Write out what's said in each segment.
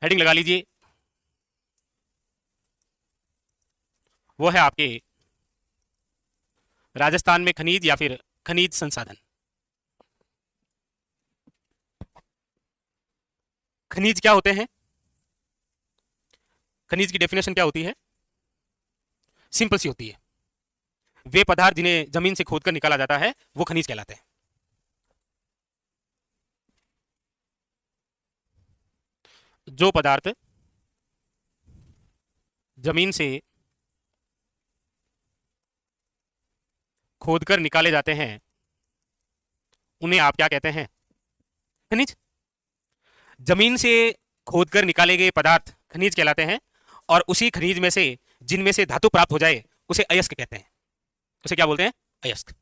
Heading लगा लीजिए, वो है आपके राजस्थान में खनिज या फिर खनिज संसाधन। खनिज क्या होते हैं? खनिज की डेफिनेशन क्या होती है? सिंपल सी होती है, वे पदार्थ जिन्हें जमीन से खोदकर निकाला जाता है वो खनिज कहलाते हैं। जो पदार्थ जमीन से खोदकर निकाले जाते हैं उन्हें आप क्या कहते हैं? खनिज। जमीन से खोदकर निकाले गए पदार्थ खनिज कहलाते हैं, और उसी खनिज में से जिनमें से धातु प्राप्त हो जाए उसे अयस्क कहते हैं। उसे क्या बोलते हैं? अयस्क।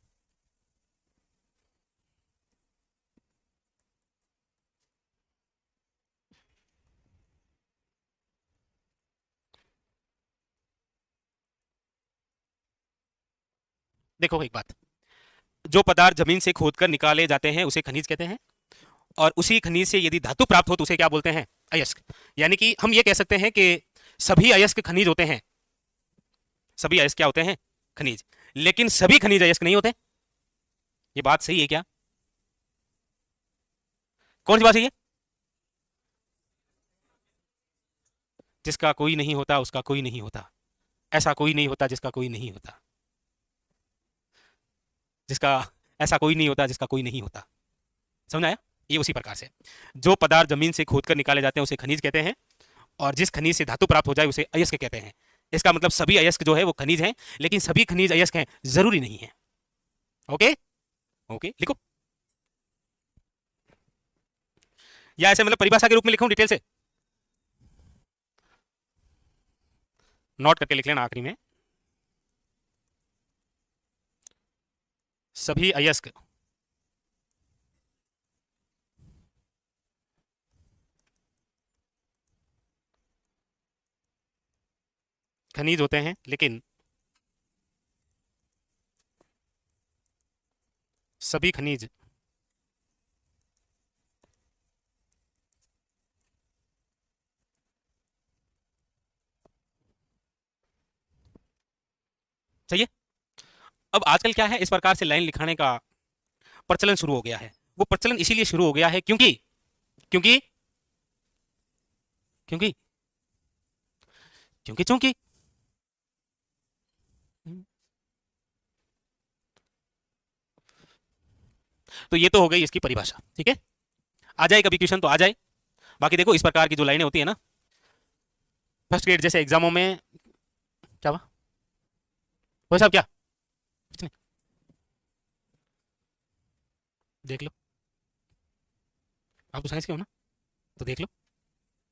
देखो एक बात, जो पदार्थ जमीन से खोदकर निकाले जाते हैं उसे खनिज कहते हैं, और उसी खनिज से यदि धातु प्राप्त हो तो उसे क्या बोलते हैं? अयस्क। यानी कि हम ये कह सकते हैं कि सभी अयस्क खनिज होते हैं। सभी अयस्क क्या होते हैं? खनिज। लेकिन सभी खनिज अयस्क नहीं होते। ये बात सही है क्या? कौन सी बात सही है? जिसका कोई नहीं होता उसका कोई नहीं होता। ऐसा कोई नहीं होता जिसका कोई नहीं होता। जिसका ऐसा कोई नहीं होता जिसका कोई नहीं होता। समझ आया? ये उसी प्रकार से जो पदार्थ जमीन से खोदकर निकाले जाते हैं उसे खनिज कहते हैं, और जिस खनिज से धातु प्राप्त हो जाए उसे अयस्क कहते हैं। इसका मतलब सभी अयस्क जो है वो खनिज हैं, लेकिन सभी खनिज अयस्क हैं जरूरी नहीं है। ओके? ओके लिखो, या ऐसे मतलब परिभाषा के रूप में लिखूं डिटेल से? नोट करके लिख लेना आखिरी में। सभी अयस्क खनिज होते हैं, लेकिन सभी खनिज सही है। अब आजकल क्या है, इस प्रकार से लाइन लिखाने का प्रचलन शुरू हो गया है। वो प्रचलन इसीलिए शुरू हो गया है क्योंकि क्योंकि क्योंकि क्योंकि चूंकि तो ये तो हो गई इसकी परिभाषा, ठीक है। आ जाए कभी क्वेश्चन तो आ जाए। बाकी देखो इस प्रकार की जो लाइनें होती है ना, फर्स्ट ग्रेड जैसे एग्जामों में, क्या हुआ भाई साहब? क्या? कुछ नहीं, देख लो। आप तो साइंस के हो ना, तो देख लो।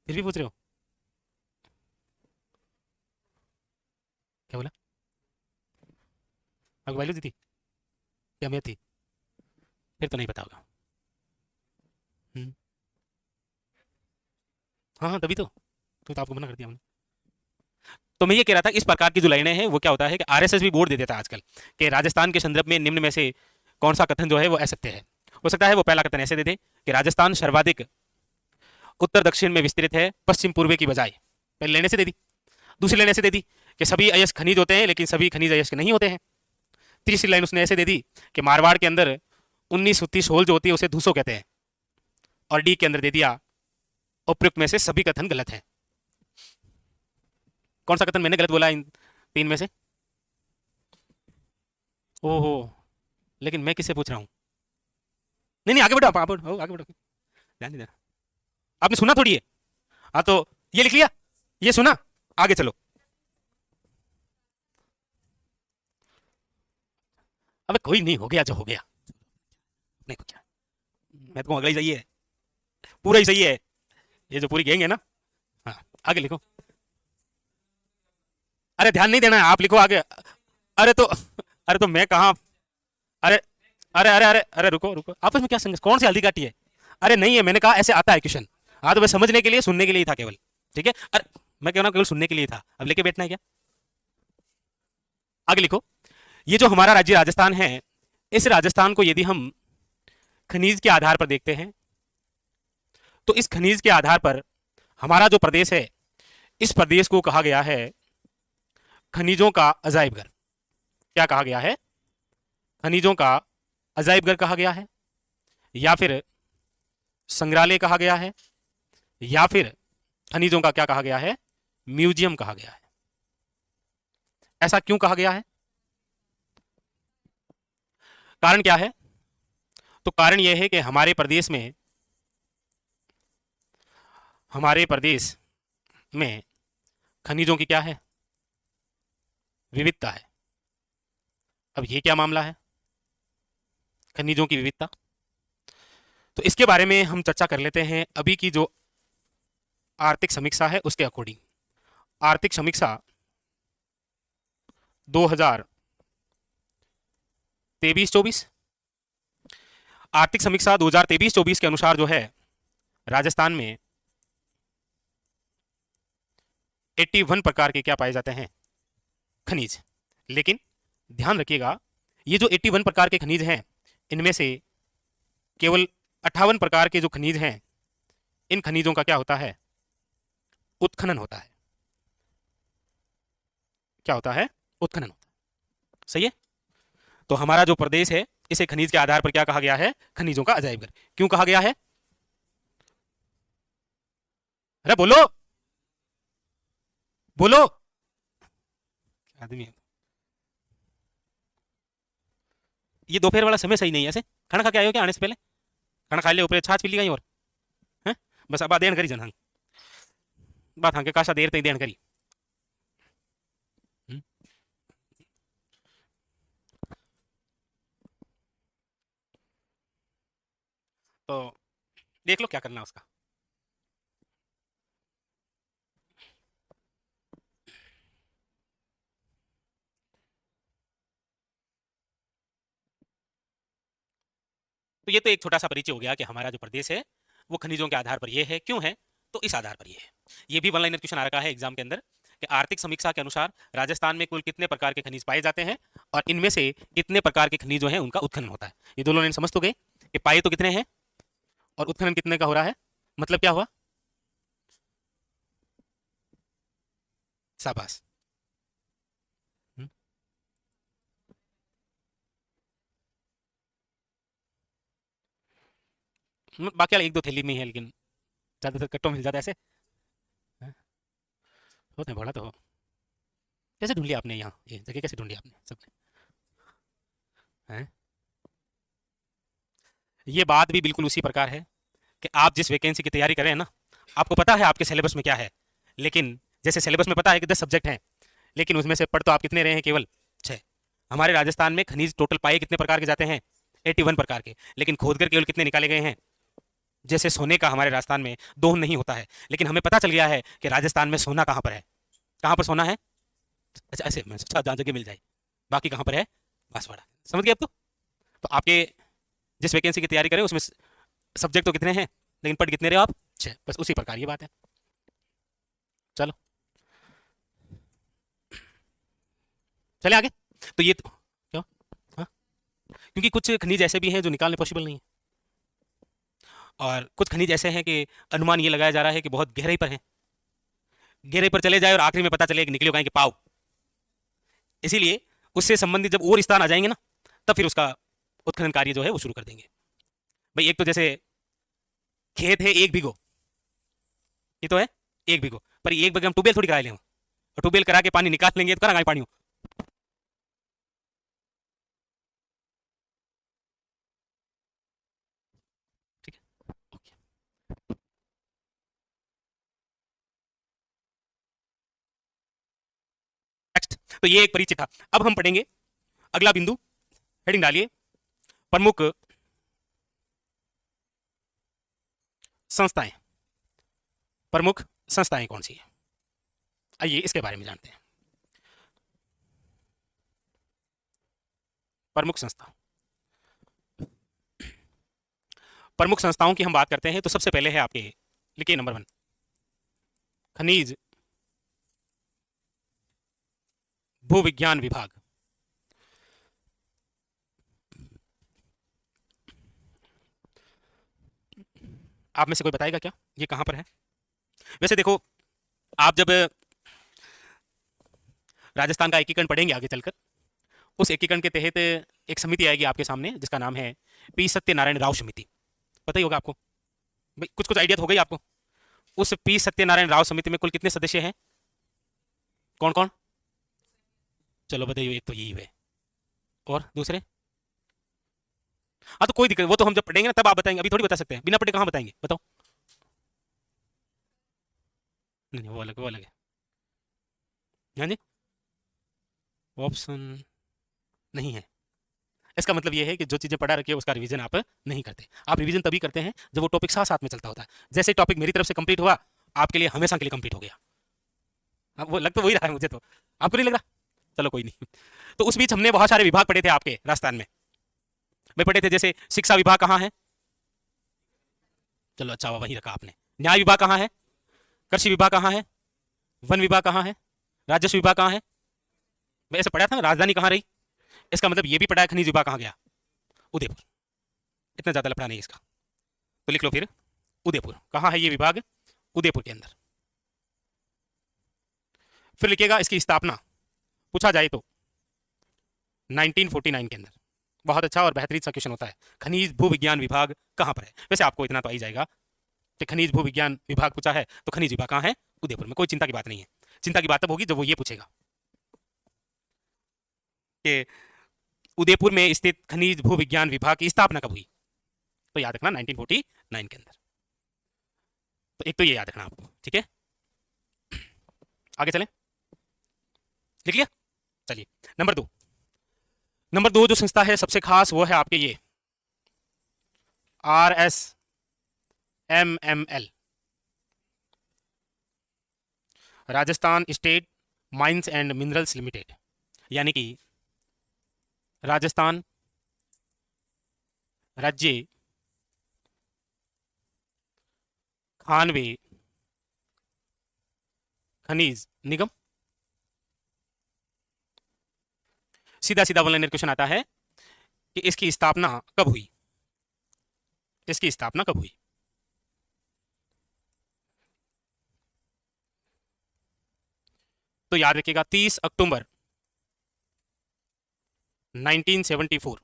फिर भी पूछ रहे हो? क्या बोला? आपको बायोलॉजी थी या मैथ थी? फिर तो नहीं पता होगा। हम्म, हाँ हाँ तभी तो आपको मना कर दिया हमने। तो मैं ये कह रहा था, इस प्रकार की जो लाइनें हैं वो क्या होता है कि आरएसएस भी बोर्ड दे देता है आजकल कि राजस्थान के संदर्भ में निम्न में से कौन सा कथन जो है वो असत्य है। हो सकता है वो पहला कथन ऐसे दे दे कि राजस्थान सर्वाधिक उत्तर दक्षिण में विस्तृत है पश्चिम पूर्व की बजाय। पहले लेने से दे दी। दूसरी लाइन ऐसे दे दी कि सभी अयस्क खनिज होते हैं लेकिन सभी खनिज अयस्क नहीं होते हैं। तीसरी लाइन उसने ऐसे दे दी कि मारवाड़ के अंदर 19 होल जो होती है उसे धूसो कहते हैं। और डी के अंदर दे दिया उपयुक्त में से सभी कथन गलत हैं। कौन सा कथन मैंने गलत बोला इन तीन में से? ओहो, लेकिन मैं किससे पूछ रहा हूँ? नहीं नहीं आगे बढ़ो, आप आगे बढ़ो, ध्यान नहीं देना। आपने सुना थोड़ी है? हाँ तो ये लिख लिया, ये सुना, आगे चलो। अबे कोई नहीं, हो गया जो हो गया, नहीं कुछ। मैं तो अगला ही सही है, पूरा ही सही है, ये जो पूरी गैंग है ना। हाँ आगे लिखो। अरे ध्यान नहीं देना है, आप लिखो आगे। अरे तो मैं कहाँ? अरे अरे रुको रुको, आपस में क्या संघर्ष? कौन सी हल्दी काटी है? अरे नहीं है, मैंने कहा ऐसे आता है क्वेश्चन। हाँ तो मैं समझने के लिए, सुनने के लिए ही था केवल, ठीक है। अरे मैं कह रहा हूँ केवल सुनने के लिए था, अब लेके बैठना है क्या? आगे लिखो। ये जो हमारा राज्य राजस्थान है, इस राजस्थान को यदि हम खनिज के आधार पर देखते हैं तो इस खनिज के आधार पर हमारा जो प्रदेश है, इस प्रदेश को कहा गया है खनिजों का अजायब घर। क्या कहा गया है? खनिजों का अजायब घर कहा गया है, या फिर संग्रहालय कहा गया है, या फिर खनिजों का क्या कहा गया है? म्यूजियम कहा गया है। ऐसा क्यों कहा गया है? कारण क्या है? तो कारण यह है कि हमारे प्रदेश में खनिजों की क्या है? विविधता है। अब ये क्या मामला है, खनिजों की विविधता? तो इसके बारे में हम चर्चा कर लेते हैं अभी की जो आर्थिक समीक्षा है उसके अकॉर्डिंग। आर्थिक समीक्षा 2023-24, आर्थिक समीक्षा 2023-24 के अनुसार जो है राजस्थान में 81 प्रकार के क्या पाए जाते हैं? खनिज। लेकिन ध्यान रखिएगा, ये जो 81 प्रकार के खनिज हैं, इनमें से केवल 58 प्रकार के जो खनिज हैं, इन खनिजों का क्या होता है? उत्खनन होता है। क्या होता है? उत्खनन होता है। सही है। तो हमारा जो प्रदेश है, इसे खनिज के आधार पर क्या कहा गया है? खनिजों का अजायब घर। क्यों कहा गया है? अरे बोलो बोलो, आदमी है। ये दोपहर वाला समय सही नहीं है। ऐसे खाना खा के आयो क्या? आने से पहले खाना खा लिया, ऊपर छाछ पी ली कहीं और है? बस अब देन करी जन बात हाँ के काशा देर तक देन करी। हम्म? तो देख लो क्या करना है उसका। तो ये तो एक छोटा सा परिचय हो गया कि हमारा जो प्रदेश है वो खनिजों के आधार पर ये है। क्यों है? तो इस आधार पर ये है। ये भी वन लाइनर क्वेश्चन आ रखा है एग्जाम के अंदर कि आर्थिक समीक्षा के अनुसार राजस्थान में कुल कितने प्रकार के खनिज पाए जाते हैं और इनमें से कितने प्रकार के खनिज जो है उनका उत्खनन होता है। ये दोनों लाइन समझ तो गए कि पाए तो कितने हैं और उत्खनन कितने का हो रहा है। मतलब क्या हुआ? शाबाश। हम्म, बाकी वाला एक दो थैली में ही है, लेकिन ज्यादातर कट्टों मिल जाता है ऐसे। हाँ, होते हैं बड़ा तो हो। कैसे ढूंढ लिया आपने यहाँ ये जगह, कैसे ढूंढ लिया आपने सबने? हैं? ये बात भी बिल्कुल उसी प्रकार है कि आप जिस वैकेंसी की तैयारी कर रहे हैं ना, आपको पता है आपके सिलेबस में क्या है। लेकिन जैसे सिलेबस में पता है कि 10 सब्जेक्ट हैं, लेकिन उसमें से पढ़ तो आप कितने रहे हैं? केवल 6। हमारे राजस्थान में खनिज टोटल पाए कितने प्रकार के जाते हैं? 81 प्रकार के। लेकिन खोद कर केवल कितने निकाले गए हैं? जैसे सोने का हमारे राजस्थान में दोहन नहीं होता है, लेकिन हमें पता चल गया है कि राजस्थान में सोना कहाँ पर है। कहाँ पर सोना है? अच्छा ऐसे मैं सोचा जहाँ जगह मिल जाए। बाकी कहाँ पर है? बांसवाड़ा। समझ गए अब तो आपके जिस वैकेंसी की तैयारी करें उसमें सब्जेक्ट तो कितने हैं, लेकिन पढ़ कितने रहे हो आप? 6। बस उसी प्रकार की बात है। चलो चले आगे। तो ये तो क्यों? हाँ, क्योंकि कुछ खनिज ऐसे भी हैं जो निकालने पॉसिबल नहीं है, और कुछ खनिज ऐसे हैं कि अनुमान ये लगाया जा रहा है कि बहुत गहराई पर है। गहराई पर चले जाए और आखिरी में पता चले कि निकले कहीं के पाव। इसीलिए उससे संबंधित जब और स्थान आ जाएंगे ना, तब फिर उसका उत्खनन कार्य जो है वो शुरू कर देंगे। भाई एक तो जैसे खेत है 1 बीघो, ये तो है 1 बीघो, पर 1 बीघे हम ट्यूबवेल थोड़ी करा लेंगे, और ट्यूबवेल करा के पानी निकाल लेंगे तो कहाँ पानी हो। ठीक है, ओके। नेक्स्ट, तो ये एक परिचय था। अब हम पढ़ेंगे अगला बिंदु। हेडिंग डालिए, प्रमुख संस्थाएं। प्रमुख संस्थाएं कौन सी है? आइए इसके बारे में जानते हैं। प्रमुख संस्था, प्रमुख संस्थाओं की हम बात करते हैं तो सबसे पहले है आपके, लिखिए नंबर 1, खनिज भूविज्ञान विभाग। आप में से कोई बताएगा क्या ये कहां पर है? वैसे देखो, आप जब राजस्थान का एकीकरण पढ़ेंगे आगे चलकर, उस एकीकरण के तहत एक समिति आएगी आपके सामने जिसका नाम है पी सत्यनारायण राव समिति। पता ही होगा आपको भाई, कुछ कुछ आइडिया तो हो गई आपको। उस पी सत्यनारायण राव समिति में कुल कितने सदस्य हैं? कौन कौन? चलो बताइए, एक तो यही है, और दूसरे? हाँ तो कोई दिक्कत, वो तो हम जब पढ़ेंगे ना तब आप बताएंगे, अभी थोड़ी बता सकते हैं, बिना पढ़े कहाँ बताएंगे, बताओ। नहीं नहीं, वो अलग, वो अलग है। हाँ जी, ऑप्शन नहीं है। इसका मतलब ये है कि जो चीजें पढ़ा रखी है उसका रिवीजन आप नहीं करते। आप रिवीजन तभी करते हैं जब वो टॉपिक साथ साथ में चलता होता है। जैसे टॉपिक मेरी तरफ से कंप्लीट हुआ, आपके लिए हमेशा के लिए कंप्लीट हो गया। हाँ, वो लग तो वही रहा है मुझे, तो आपको नहीं लग रहा? चलो कोई नहीं। तो उस बीच हमने बहुत सारे विभाग पढ़े थे आपके राजस्थान में। वे पढ़े थे, जैसे शिक्षा विभाग कहाँ है? चलो अच्छा हुआ वहीं रखा आपने। न्याय विभाग कहाँ है? कृषि विभाग कहाँ है? वन विभाग कहाँ है? राजस्व विभाग कहाँ है? मैं ऐसे पढ़ा था ना, राजधानी कहाँ रही? इसका मतलब ये भी पढ़ा है खनिज विभाग कहाँ गया? उदयपुर। इतना ज्यादा लफड़ा नहीं है इसका, तो लिख लो फिर उदयपुर। कहाँ है ये विभाग? उदयपुर के अंदर। फिर लिखिएगा इसकी स्थापना पूछा जाए तो 1949 के अंदर। बहुत अच्छा और बेहतरीन सा क्वेश्चन होता है। खनिज भू विज्ञान विभाग कहाँ पर है? वैसे आपको इतना तो आ ही जाएगा कि खनिज भू विज्ञान विभाग पूछा है तो खनिज विभाग कहाँ है? उदयपुर में। कोई चिंता की बात नहीं है। चिंता की बात तब होगी जब वो ये पूछेगा कि उदयपुर में स्थित खनिज भू विज्ञान विभाग की स्थापना कब हुई। तो याद रखना 1949 के अंदर। तो एक तो ये याद रखना आपको, ठीक है। आगे चलें, लिख लिया? चलिए नंबर दो। नंबर दो जो संस्था है सबसे खास, वो है आपके ये RSMML, Rajasthan state mines and minerals limited, यानी कि राजस्थान राज्य खानवे खनिज निगम। सीधा सीधा वन क्वेश्चन आता है कि इसकी स्थापना कब हुई? इसकी स्थापना कब हुई? तो याद रखिएगा 30 अक्टूबर 1974।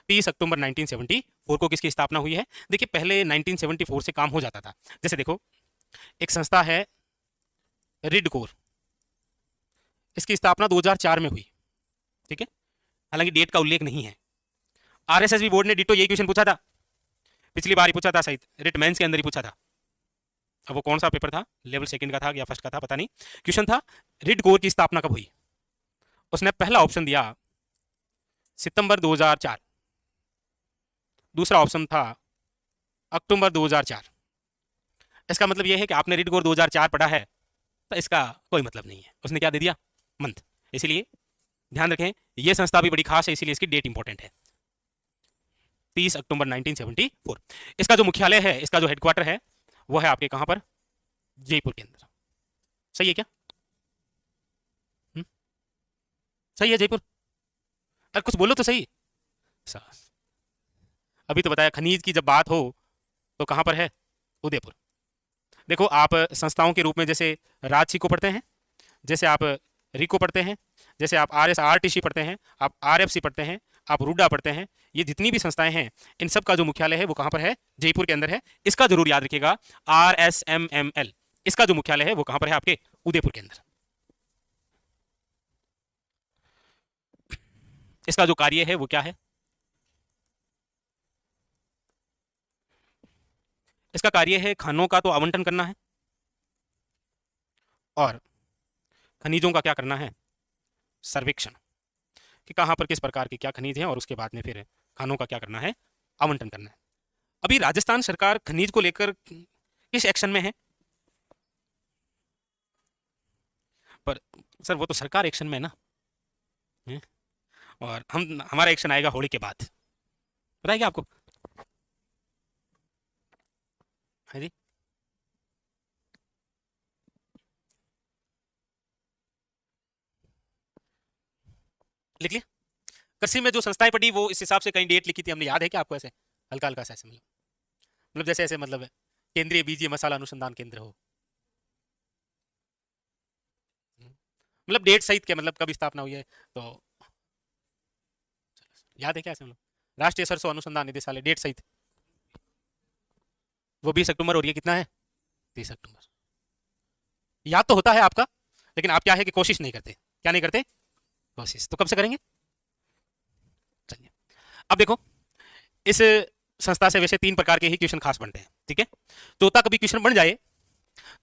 30 अक्टूबर 1974 को किसकी स्थापना हुई है? देखिए पहले 1974 से काम हो जाता था। जैसे देखो, एक संस्था है रिड कोर, इसकी स्थापना 2004 में हुई, ठीक है। हालांकि डेट का उल्लेख नहीं है। आरएसएस बोर्ड ने डिटो यही क्वेश्चन पूछा था, पिछली बार ही पूछा था शायद, रिट मेंस के अंदर ही पूछा था। अब वो कौन सा पेपर था, लेवल सेकंड का था या फर्स्ट का था पता नहीं। क्वेश्चन था रिड कोर की स्थापना कब हुई। उसने पहला ऑप्शन दिया सितंबर 2004, दूसरा ऑप्शन था अक्टूबर 2004। इसका मतलब यह है कि आपने रिड कोर 2004 पढ़ा है, तो इसका कोई मतलब नहीं है। उसने क्या दे दिया? मंथ। इसीलिए ध्यान रखें, यह संस्था भी बड़ी खास है, इसीलिए इसकी डेट इंपॉर्टेंट है, 30 अक्टूबर 1974। इसका जो मुख्यालय है, इसका जो हेडक्वार्टर है, वो है आपके कहां पर? जयपुर के अंदर। सही है क्या? हुँ? सही है जयपुर? अरे कुछ बोलो तो सही। अभी तो बताया, खनिज की जब बात हो तो कहां पर है? उदयपुर। देखो आप संस्थाओं के रूप में जैसे राजसी को पढ़ते हैं, जैसे आप रिको पढ़ते हैं, जैसे आप RSRTC पढ़ते हैं, आप RFC पढ़ते हैं, आप रूडा पढ़ते हैं, ये जितनी भी संस्थाएं हैं इन सब का जो मुख्यालय है वो कहां पर है? जयपुर के अंदर है। इसका जरूर याद रखिएगा, RSMML, इसका जो मुख्यालय है वो कहां पर है? आपके उदयपुर के अंदर। इसका जो कार्य है वो क्या है? इसका कार्य है खानों का तो आवंटन करना है, और खनिजों का क्या करना है? सर्वेक्षण, कि कहां पर किस प्रकार के क्या खनिज हैं, और उसके बाद में फिर खानों का क्या करना है? आवंटन करना है। अभी राजस्थान सरकार खनिज को लेकर किस एक्शन में है? पर सर वो तो सरकार एक्शन में है ना, हैं? और हमारा एक्शन आएगा होली के बाद, पता है क्या आपको? है जी। लिख लिया? कृषि में जो संस्थाएं पढ़ी वो इस हिसाब से कहीं डेट लिखी थी हमने, याद है क्या आपको? ऐसे हल्का हल्का सा ऐसे मतलब जैसे ऐसे मतलब है केंद्रीय बीजीय मसाला अनुसंधान केंद्र हो। मतलब डेट सहित क्या, मतलब कब स्थापना हुई है, तो याद है क्या ऐसे मतलब, राष्ट्रीय सरसों अनुसंधान निदेशालय डेट सहित वो 20 अक्टूबर, और ये कितना है, 30 अक्टूबर। याद तो होता है आपका, लेकिन आप क्या है कि कोशिश नहीं करते, क्या नहीं करते, कोशिश तो कब से करेंगे। चलिए अब देखो, इस संस्था से वैसे 3 प्रकार के ही क्वेश्चन खास बनते हैं, ठीक है। चौथा कभी क्वेश्चन बन जाए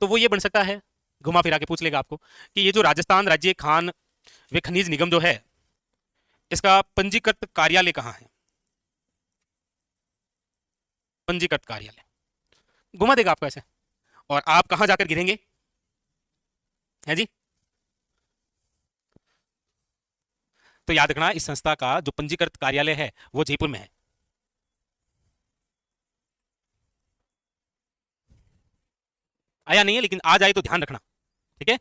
तो वो ये बन सकता है, घुमा फिरा के पूछ लेगा आपको कि ये जो राजस्थान राज्य खान व खनिज निगम जो है, इसका पंजीकृत कार्यालय कहाँ है, पंजीकृत कार्यालय घुमा देगा आपको ऐसे, और आप कहां जाकर गिरेंगे, है जी। तो याद रखना, इस संस्था का जो पंजीकृत कार्यालय है वो जयपुर में है। आया नहीं है, लेकिन आ जाए तो ध्यान रखना, ठीक है।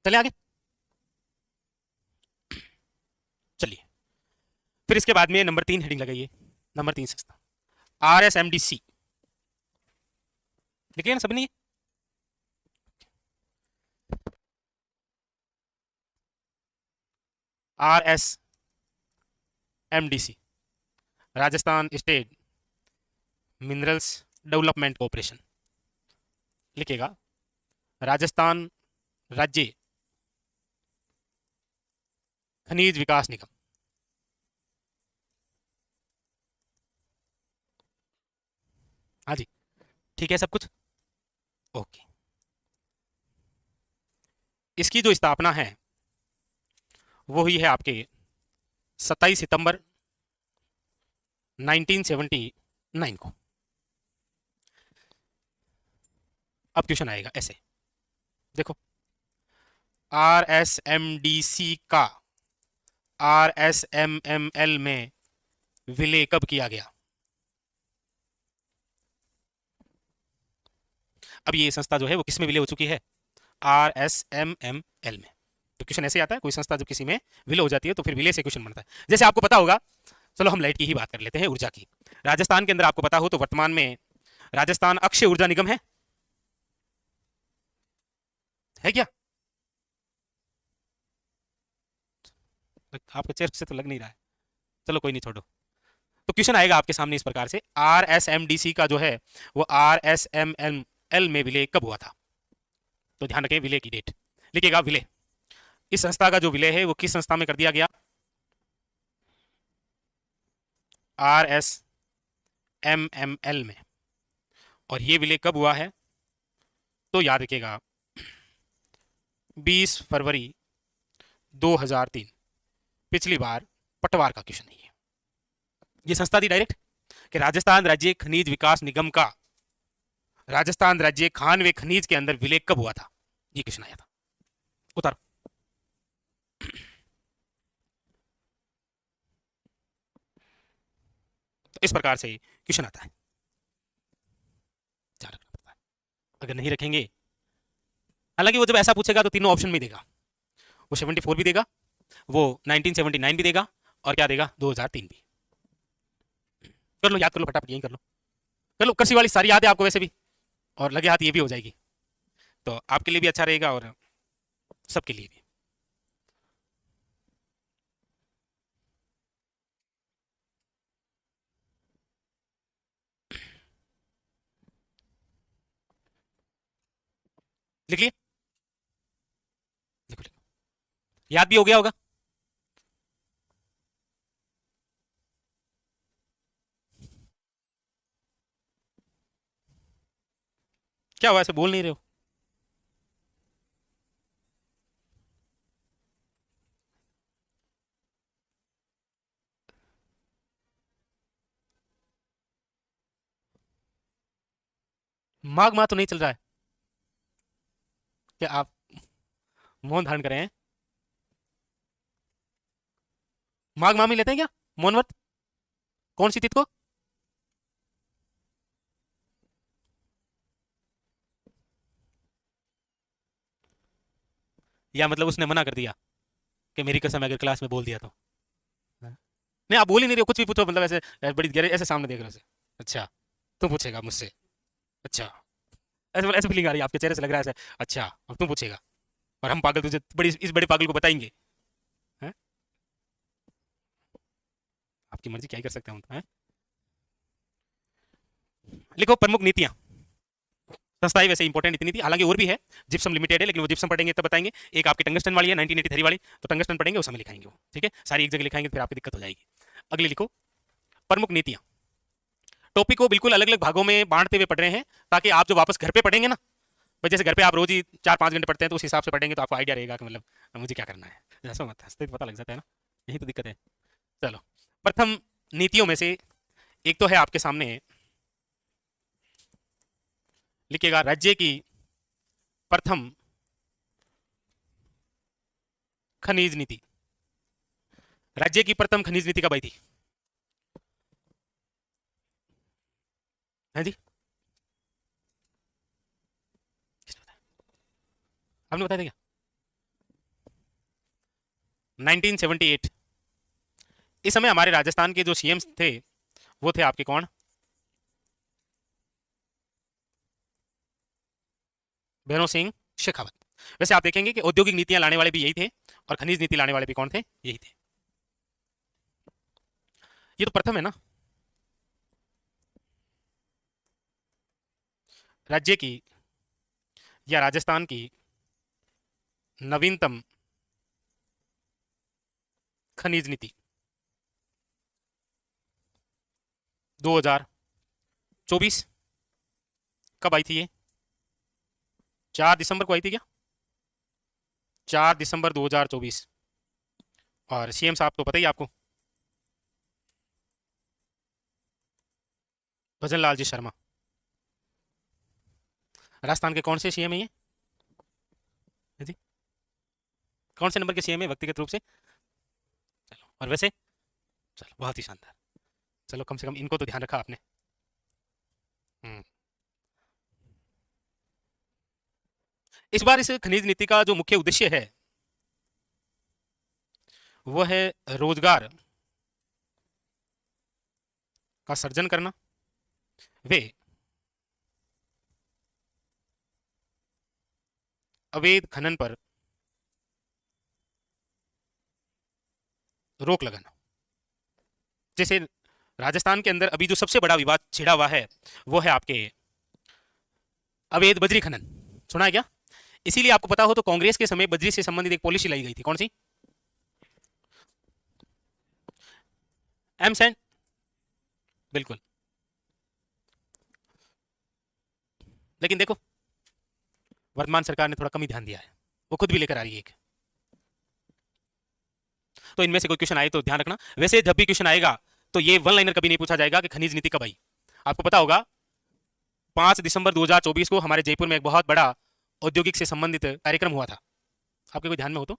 चले आगे, चलिए फिर इसके बाद में नंबर 3 हेडिंग लगाइए, नंबर 3 संस्था RSMDC, लिखिए ना सबने, RSMDC Rajasthan state minerals development corporation, लिखेगा राजस्थान राज्य खनिज विकास निगम। हाँ जी, ठीक है सब कुछ, ओके। इसकी जो स्थापना है वो हुई है आपके 27 सितंबर 1979 को। अब क्वेश्चन आएगा ऐसे, देखो RSMDC का RSMML में विलय कब किया गया। अब ये संस्था जो है वो किस में विलय हो चुकी है, RSMML में। तो क्वेश्चन ऐसे आता है, कोई संस्था जब किसी में विलय हो जाती है तो फिर विलय से क्वेश्चन बनता है। जैसे आपको पता होगा, चलो हम लाइट की ही बात कर लेते हैं, ऊर्जा की। राजस्थान के अंदर आपको पता हो तो वर्तमान में राजस्थान अक्षय ऊर्जा निगम है क्या, आपके चेहरे से तो लग नहीं रहा है, चलो कोई नहीं, छोड़ो। तो क्वेश्चन आएगा आपके सामने इस प्रकार से, RSMDC का जो है वो RSMML में विलय कब हुआ था। तो ध्यान रखें विलय की डेट, लिखिएगा विलय, इस संस्था का जो विलय है वो किस संस्था में कर दिया गया, RSMML में। और ये विलय कब हुआ है, तो याद रखिएगा 20 फरवरी 2003, पिछली बार पटवार का क्वेश्चन नहीं है। ये संस्था थी डायरेक्ट कि राजस्थान राज्य खनिज विकास निगम का राजस्थान राज्य खान व खनिज के अंदर विलय कब हुआ था, ये क्वेश्चन आया था। उतारो, तो इस प्रकार से क्वेश्चन आता है, ध्यान रखना पड़ता है। अगर नहीं रखेंगे, हालांकि वो जब ऐसा पूछेगा तो तीनों ऑप्शन में देगा, वो 74 भी देगा, वो 1979 भी देगा, और क्या देगा 2003 भी। कर लो, याद कर लो, फटाफट यही कर लो, कृषि वाली सारी याद है आपको वैसे भी, और लगे हाथ ये भी हो जाएगी, तो आपके लिए भी अच्छा रहेगा और सबके लिए भी। लिख लिए, लिखो लिखो, याद भी हो गया होगा। क्या हुआ, ऐसे बोल नहीं रहे हो, माघ माह तो नहीं चल रहा है क्या, आप मौन धारण करें हैं, माघ माह में लेते हैं क्या मौन व्रत, कौन सी तिथि को, या मतलब उसने मना कर दिया, कि मेरी कसम अगर क्लास में बोल दिया तो। हाँ? नहीं, आप बोल ही नहीं रहे हो, कुछ भी पूछो, मतलब ऐसे बड़ी गहरे ऐसे सामने देख रहे हो ऐसे। अच्छा, तुम पूछेगा मुझसे। अच्छा, ऐसे ऐसे फीलिंग आ रही है आपके चेहरे से, लग रहा है ऐसे। अच्छा, अब तुम पूछेगा, और हम पागल तुझे बड़ी इस बड़े पागल को बताएंगे। हैं? आपकी मर्जी, क्या ही कर सकते हैं हम तो, हैं? लिखो प्रमुख नीतियां। संस्थाई वैसे इंपॉर्टेंट इतनी थी, हालांकि और भी है। जिप्सम लिमिटेड है, लेकिन वो जिप्सम पढ़ेंगे तब बताएंगे। एक आपकी टंगस्टन वाली है 1983 वाली, तो टंगस्टन पढ़ेंगे उस समय लिखाएंगे वो, ठीक है। सारी एक जगह लिखाएंगे तो फिर आपकी दिक्कत हो जाएगी। अगली लिखो, प्रमुख नीतियां। टॉपिक को बिल्कुल अलग अलग भागों में बांटते हुए पढ़ रहे हैं, ताकि आप जो वापस घर पे पढ़ेंगे ना, भाई जैसे घर पे आप रोज ही 4-5 घंटे पढ़ते हैं, तो उस हिसाब से पढ़ेंगे तो आपको आइडिया रहेगा कि मतलब मुझे क्या करना है। ऐसा मत हंसते तो पता लग जाता है ना, यही तो दिक्कत है। चलो, प्रथम नीतियों में से एक तो है आपके सामने, लिखिएगा, राज्य की प्रथम खनिज नीति। राज्य की प्रथम खनिज नीति कब आई थी? है जी, किसने बताया? आपने बताया था क्या? 1978। इस समय हमारे राजस्थान के जो सीएम थे, वो थे आपके कौन? भैरव सिंह शेखावत। वैसे आप देखेंगे कि औद्योगिक नीतियां लाने वाले भी यही थे, और खनिज नीति लाने वाले भी कौन थे? यही थे। ये तो प्रथम है ना। राज्य की या राजस्थान की नवीनतम खनिज नीति 2024। कब आई थी ये? 4 दिसंबर को आई थी क्या? 4 दिसंबर 2024। और सीएम साहब तो पता ही है आपको, भजन लाल जी शर्मा। राजस्थान के कौन से सीएम है ये? है जी, कौन से नंबर के सीएम है व्यक्तिगत रूप से? चलो, और वैसे? चलो, बहुत ही शानदार। चलो, कम से कम इनको तो ध्यान रखा आपने। हम्म। इस बार इस खनिज नीति का जो मुख्य उद्देश्य है, वो है रोजगार का सर्जन करना, वे अवैध खनन पर रोक लगाना। जैसे राजस्थान के अंदर अभी जो सबसे बड़ा विवाद छिड़ा हुआ है, वो है आपके अवैध बजरी खनन। सुना है क्या? इसीलिए आपको पता हो तो कांग्रेस के समय बजरी से संबंधित एक पॉलिसी लाई गई थी, कौन सी? M sand. बिल्कुल। लेकिन देखो, वर्तमान सरकार ने थोड़ा कम ही ध्यान दिया है, वो खुद भी लेकर आ रही है एक। तो इनमें से कोई क्वेश्चन आए तो ध्यान रखना। वैसे जब भी क्वेश्चन आएगा, तो ये वन लाइनर कभी नहीं पूछा जाएगा कि खनिज नीति कब आई। आपको पता होगा, 5 दिसंबर 2024 को हमारे जयपुर में एक बहुत बड़ा औद्योगिक से संबंधित कार्यक्रम हुआ था। आपके कोई ध्यान में हो तो,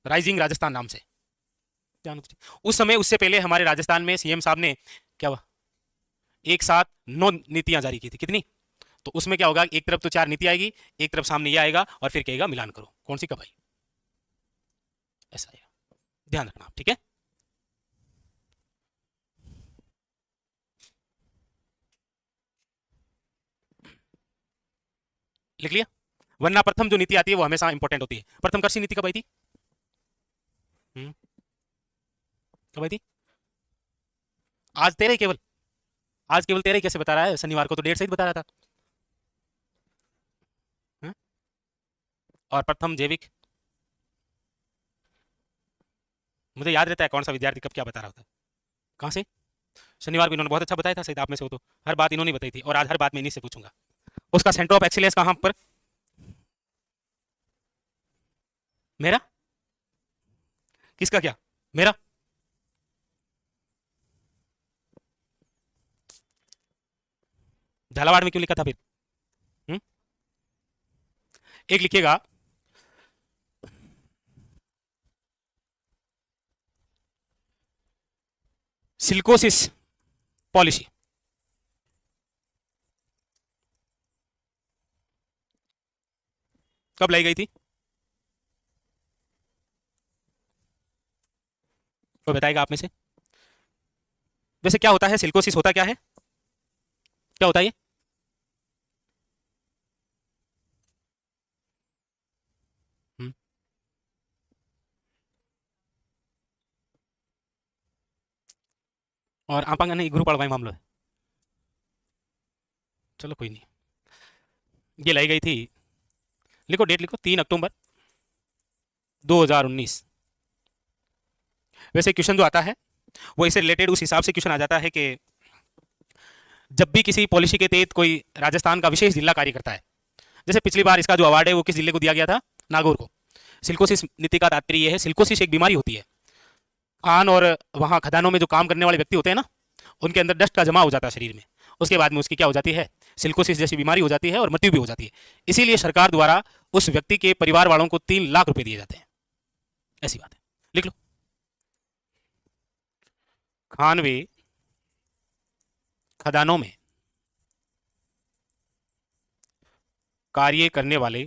राइजिंग राजस्थान नाम से। ध्यान हो तो। उस समय, उससे पहले हमारे राजस्थान में सीएम साहब ने क्या हुआ, एक साथ 9 नीतियां जारी की थी। कितनी? तो उसमें क्या होगा, एक तरफ तो 4 नीति आएगी, एक तरफ सामने ये आएगा, और फिर कहेगा मिलान करो कौन सी कब आई। ऐसा आएगा, ध्यान रखना आप, ठीक है। लिख लिया? वरना प्रथम जो नीति आती है वो हमेशा इंपॉर्टेंट होती है। प्रथम कृषि नीति कब आई थी? हम्म, कब आई थी? आज 13 ही केवल? आज केवल 13 ही कैसे बता रहा है? शनिवार को तो डेट सहित बता रहा था। हम्म? और प्रथम जैविक, मुझे याद रहता है कौन सा विद्यार्थी कब क्या बता रहा होता है। कहाँ से? शनिवार को इन्होंने बहुत अच्छा बताया था, शायद आप में से हो तो। हर बात इन्होंने बताई थी, और आज हर बात मैं इन्हीं से पूछूंगा। उसका सेंटर ऑफ एक्सीलेंस कहाँ पर? मेरा? किसका क्या? मेरा? झालावाड़ में क्यों लिखा था फिर? हम्म? एक लिखिएगा, सिल्कोसिस पॉलिसी। कब लाई गई थी? कोई बताएगा आप में से? वैसे क्या होता है सिलिकोसिस, होता क्या है, क्या होता है ये? हम्म, और आपांगा नहीं गुरु पड़वाई मामलो है। चलो कोई नहीं। ये लाई गई थी, लिखो डेट लिखो, 3 अक्टूबर 2019। वैसे क्वेश्चन जो आता है वो इससे रिलेटेड उस हिसाब से क्वेश्चन आ जाता है कि जब भी किसी पॉलिसी के तहत कोई राजस्थान का विशेष जिला कार्य करता है, जैसे पिछली बार इसका जो अवार्ड है वो किस जिले को दिया गया था, नागौर को। सिलिकोसिस नीति का तात्पर्य यह है, सिलिकोसिस एक बीमारी होती है, खान और वहाँ खदानों में जो काम करने वाले व्यक्ति होते हैं ना, उनके अंदर डस्ट का जमा हो जाता है शरीर में, उसके बाद में उसकी क्या हो जाती है, सिलिकोसिस जैसी बीमारी हो जाती है और मृत्यु भी हो जाती है। इसीलिए सरकार द्वारा उस व्यक्ति के परिवार वालों को 3 लाख रुपए दिए जाते हैं। ऐसी बात है, लिख लो। खानवे खदानों में कार्य करने वाले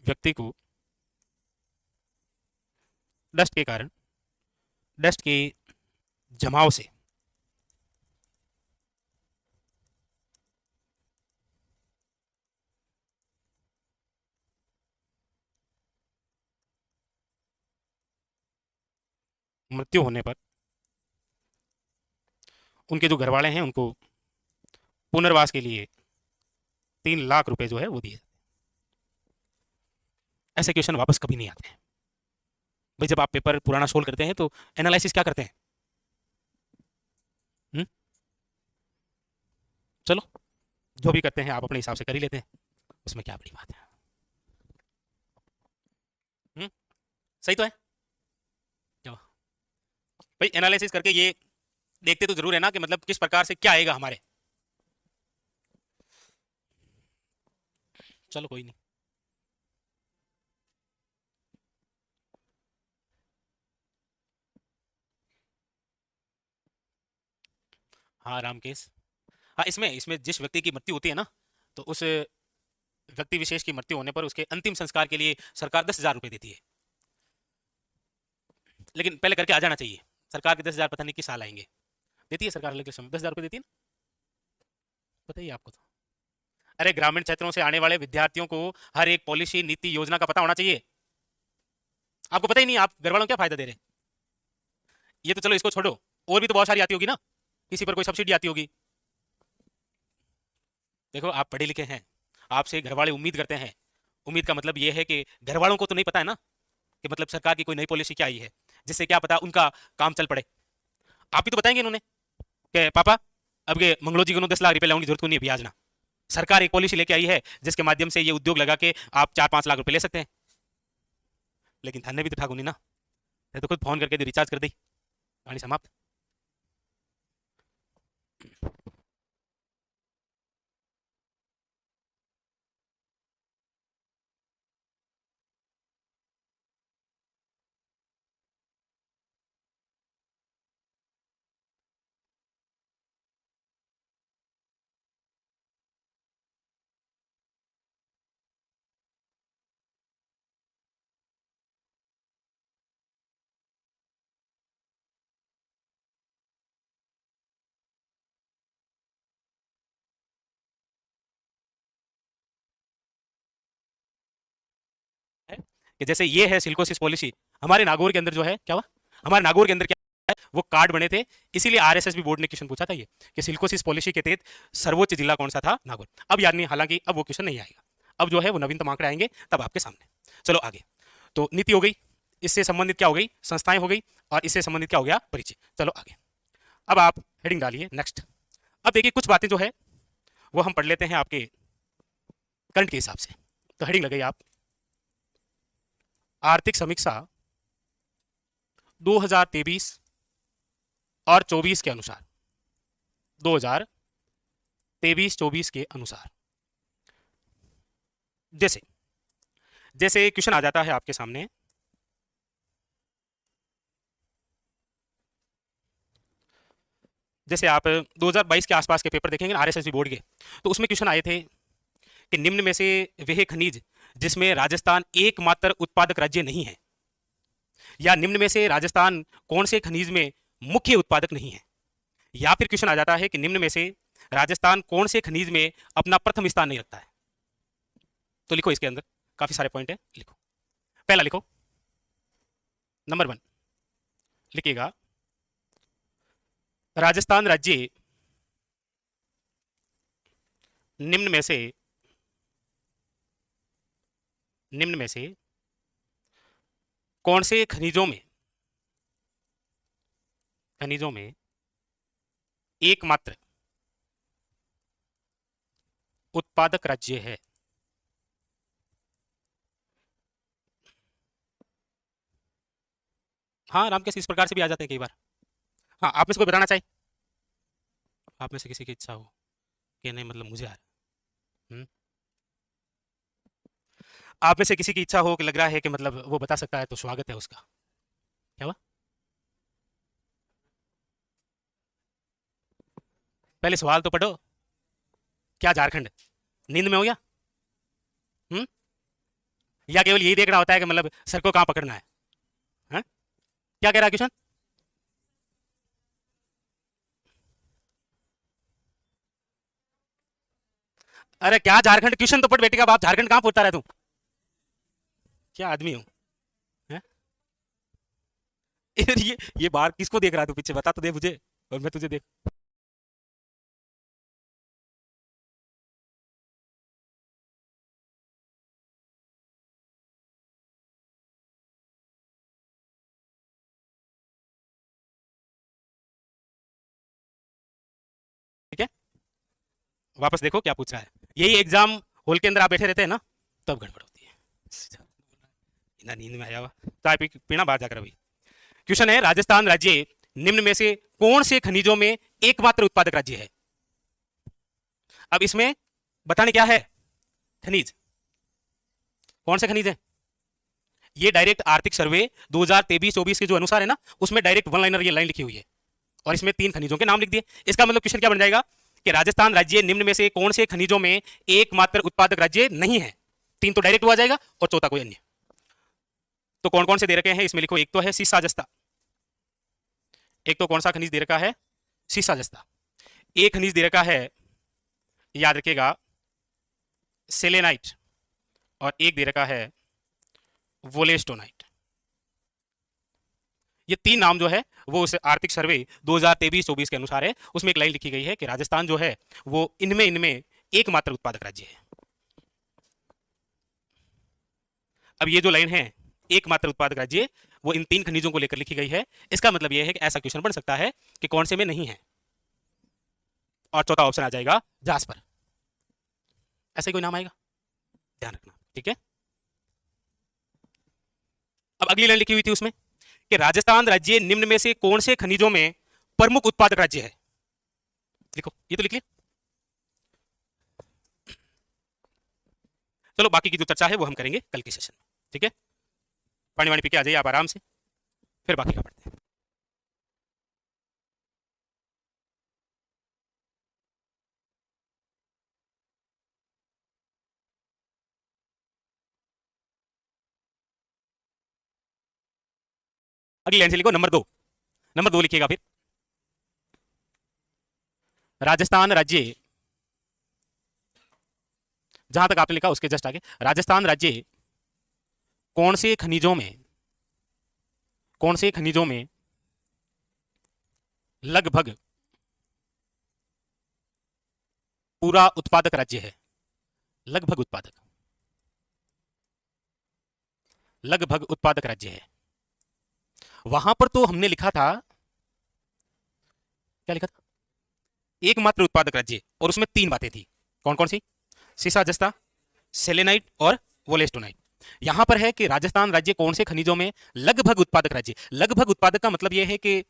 व्यक्ति को डस्ट के कारण, डस्ट के जमाव से मृत्यु होने पर उनके जो घर वाले हैं उनको पुनर्वास के लिए 3 लाख रुपए जो है वो दिए। ऐसे क्वेश्चन वापस कभी नहीं आते हैं भाई। जब आप पेपर पुराना सोल्व करते हैं तो एनालिसिस क्या करते हैं? हुँ? चलो जो भी करते हैं आप अपने हिसाब से कर ही लेते हैं, उसमें क्या बड़ी बात है। हुँ? सही तो है। क्या भाई, एनालिसिस करके ये देखते तो जरूर है ना कि मतलब किस प्रकार से क्या आएगा हमारे। चलो कोई नहीं। हाँ रामकेश। हाँ, इसमें इसमें जिस व्यक्ति की मृत्यु होती है ना, तो उस व्यक्ति विशेष की मृत्यु होने पर उसके अंतिम संस्कार के लिए सरकार 10,000 रुपए देती है। लेकिन पहले करके आ जाना चाहिए। सरकार के 10,000 पता नहीं किस साल आएंगे। देती है सरकार अलग समय 10,000 रुपए देती है ना, पता ही है आपको तो। अरे ग्रामीण क्षेत्रों से आने वाले विद्यार्थियों को हर एक पॉलिसी नीति योजना का पता होना चाहिए। आपको पता ही नहीं, आप घर वालों को क्या फायदा दे रहे हैं? ये तो चलो इसको छोड़ो, और भी तो बहुत सारी आती होगी ना, किसी पर कोई सब्सिडी आती होगी। देखो आप पढ़े लिखे हैं, आपसे घर वाले उम्मीद करते हैं। उम्मीद का मतलब ये है कि घर वालों को तो नहीं पता है ना कि मतलब सरकार की कोई नई पॉलिसी क्या आई है जिससे क्या पता उनका काम चल पड़े। आप ही तो बताएंगे उन्होंने कि पापा अब ये मंगलो जी को 10 लाख रुपए लाने की जरूरत नहीं है, ब्याज ना। सरकार एक पॉलिसी लेके आई है जिसके माध्यम से ये उद्योग लगा के आप 4-5 लाख रुपए ले सकते हैं। लेकिन थाने भी तो ठाकुर नहीं ना, ये तो खुद फोन करके रिचार्ज कर दी, कहानी समाप्त। है कि जैसे ये है सिल्कोसिस पॉलिसी, हमारे नागौर के अंदर जो है क्या हुआ, हमारे नागौर के अंदर क्या है, वो कार्ड बने थे। इसीलिए आरएसएस भी बोर्ड ने क्वेश्चन पूछा था ये कि सिल्कोसिस पॉलिसी के तहत सर्वोच्च जिला कौन सा था, नागौर। अब याद नहीं, हालांकि अब वो क्वेश्चन नहीं आएगा। अब जो है वो नवीनतम आंकड़े आएंगे तब आपके सामने। चलो आगे। तो नीति हो गई, इससे संबंधित क्या हो गई, संस्थाएं हो गई, और इससे संबंधित क्या हो गया, परिचय। चलो आगे। अब आप हेडिंग डालिए नेक्स्ट। अब देखिए कुछ बातें जो है वो हम पढ़ लेते हैं आपके करंट के हिसाब से। तो हेडिंग लगाइए आप, आर्थिक समीक्षा 2023 और 24 के अनुसार, 2023-24 के अनुसार। जैसे जैसे क्वेश्चन आ जाता है आपके सामने, जैसे आप 2022 के आसपास के पेपर देखेंगे आरएसएस बोर्ड के, तो उसमें क्वेश्चन आए थे कि निम्न में से वह खनिज जिसमें राजस्थान एकमात्र उत्पादक राज्य नहीं है, या निम्न में से राजस्थान कौन से खनिज में मुख्य उत्पादक नहीं है, या फिर क्वेश्चन आ जाता है कि निम्न में से राजस्थान कौन से खनिज में अपना प्रथम स्थान नहीं रखता है। तो लिखो, इसके अंदर काफी सारे पॉइंट है, लिखो। पहला लिखो, नंबर 1 लिखिएगा, राजस्थान राज्य निम्न में से कौन से खनिजों में एकमात्र उत्पादक राज्य है। हाँ, रामकेश इस प्रकार से भी आ जाते हैं कई बार। हाँ, आप में से कोई बताना चाहे, आप में से किसी की इच्छा हो कि नहीं, मतलब मुझे आ रहा है। आप में से किसी की इच्छा हो कि लग रहा है कि मतलब वो बता सकता है, तो स्वागत है उसका। क्या हुआ? पहले सवाल तो पढ़ो। क्या झारखंड नींद में हो गया? या केवल यही देखना होता है कि मतलब सर को कहां पकड़ना है? हा? क्या कह रहा है किशन? अरे क्या झारखंड, क्वेश्चन तो पढ़ बेटे का बाप, झारखंड कहां पूछता रहा तू? क्या आदमी हो? हैं? ये बाहर किसको देख रहा है तू? पीछे बता तो दे मुझे, और मैं तुझे देख। ठीक है, वापस देखो क्या पूछ रहा है। यही एग्जाम हॉल के अंदर आप बैठे रहते हैं ना, तब गड़बड़ होती है। इतना नींद में आया हुआ, चाय पीना बाहर जाकर। अभी क्वेश्चन है, राजस्थान राज्य निम्न में से कौन से खनिजों में एकमात्र उत्पादक राज्य है? अब इसमें बताने क्या है, खनिज कौन से खनिज है? ये डायरेक्ट आर्थिक सर्वे 2023-24 के जो अनुसार है ना, उसमें डायरेक्ट वन लाइनर ये लाइन लिखी हुई है, और इसमें 3 खनिजों के नाम लिख दिए। इसका मतलब क्वेश्चन क्या बन जाएगा कि राजस्थान राज्य निम्न में से कौन से खनिजों में एकमात्र उत्पादक राज्य नहीं है? 3 तो डायरेक्ट हुआ जाएगा, और चौथा कोई अन्य। तो कौन कौन से दे रखे हैं इसमें लिखो। एक तो है सीसा जस्ता, एक तो कौन सा खनिज दे रखा है? सीसा जस्ता। एक खनिज दे रखा है, याद रखिएगा, सेलेनाइट, और एक दे रखा है वोलेस्टोनाइट। ये 3 नाम जो है वो उस आर्थिक सर्वे 2023-24 के अनुसार है, उसमें एक लाइन लिखी गई है कि राजस्थान जो है वो इनमें एकमात्र उत्पादक राज्य है। अब ये जो लाइन है एकमात्र उत्पादक राज्य, वो इन 3 खनिजों को लेकर लिखी गई है। इसका मतलब यह है कि ऐसा क्वेश्चन बन सकता है कि कौन से में नहीं है, और चौथा ऑप्शन आ जाएगा जास्पर। ऐसा ही कोई नाम आएगा, ध्यान रखना। ठीक है, अब अगली लाइन लिखी हुई थी उसमें कि राजस्थान राज्य निम्न में से कौन से खनिजों में प्रमुख उत्पादक राज्य है? लिखो, ये तो लिख लिया। चलो बाकी की जो चर्चा है वो हम करेंगे कल के सेशन में। ठीक है, पानी वानी पी के आ जाइए आप आराम से, फिर बाकी का पढ़ते हैं। अगली लाइन से लिखो, नंबर 2 लिखिएगा फिर। राजस्थान राज्य, जहां तक आपने लिखा उसके जस्ट आगे, राजस्थान राज्य कौन से खनिजों में लगभग पूरा उत्पादक राज्य है? लगभग उत्पादक राज्य है। वहां पर तो हमने लिखा था, क्या लिखा था? एकमात्र उत्पादक राज्य, और उसमें 3 बातें थी। कौन कौन सी? सीसा जस्ता, सेलेनाइट और वोलेस्टोनाइट। यहां पर है कि राजस्थान राज्य कौन से खनिजों में लगभग उत्पादक राज्य। लगभग उत्पादक का मतलब यह है कि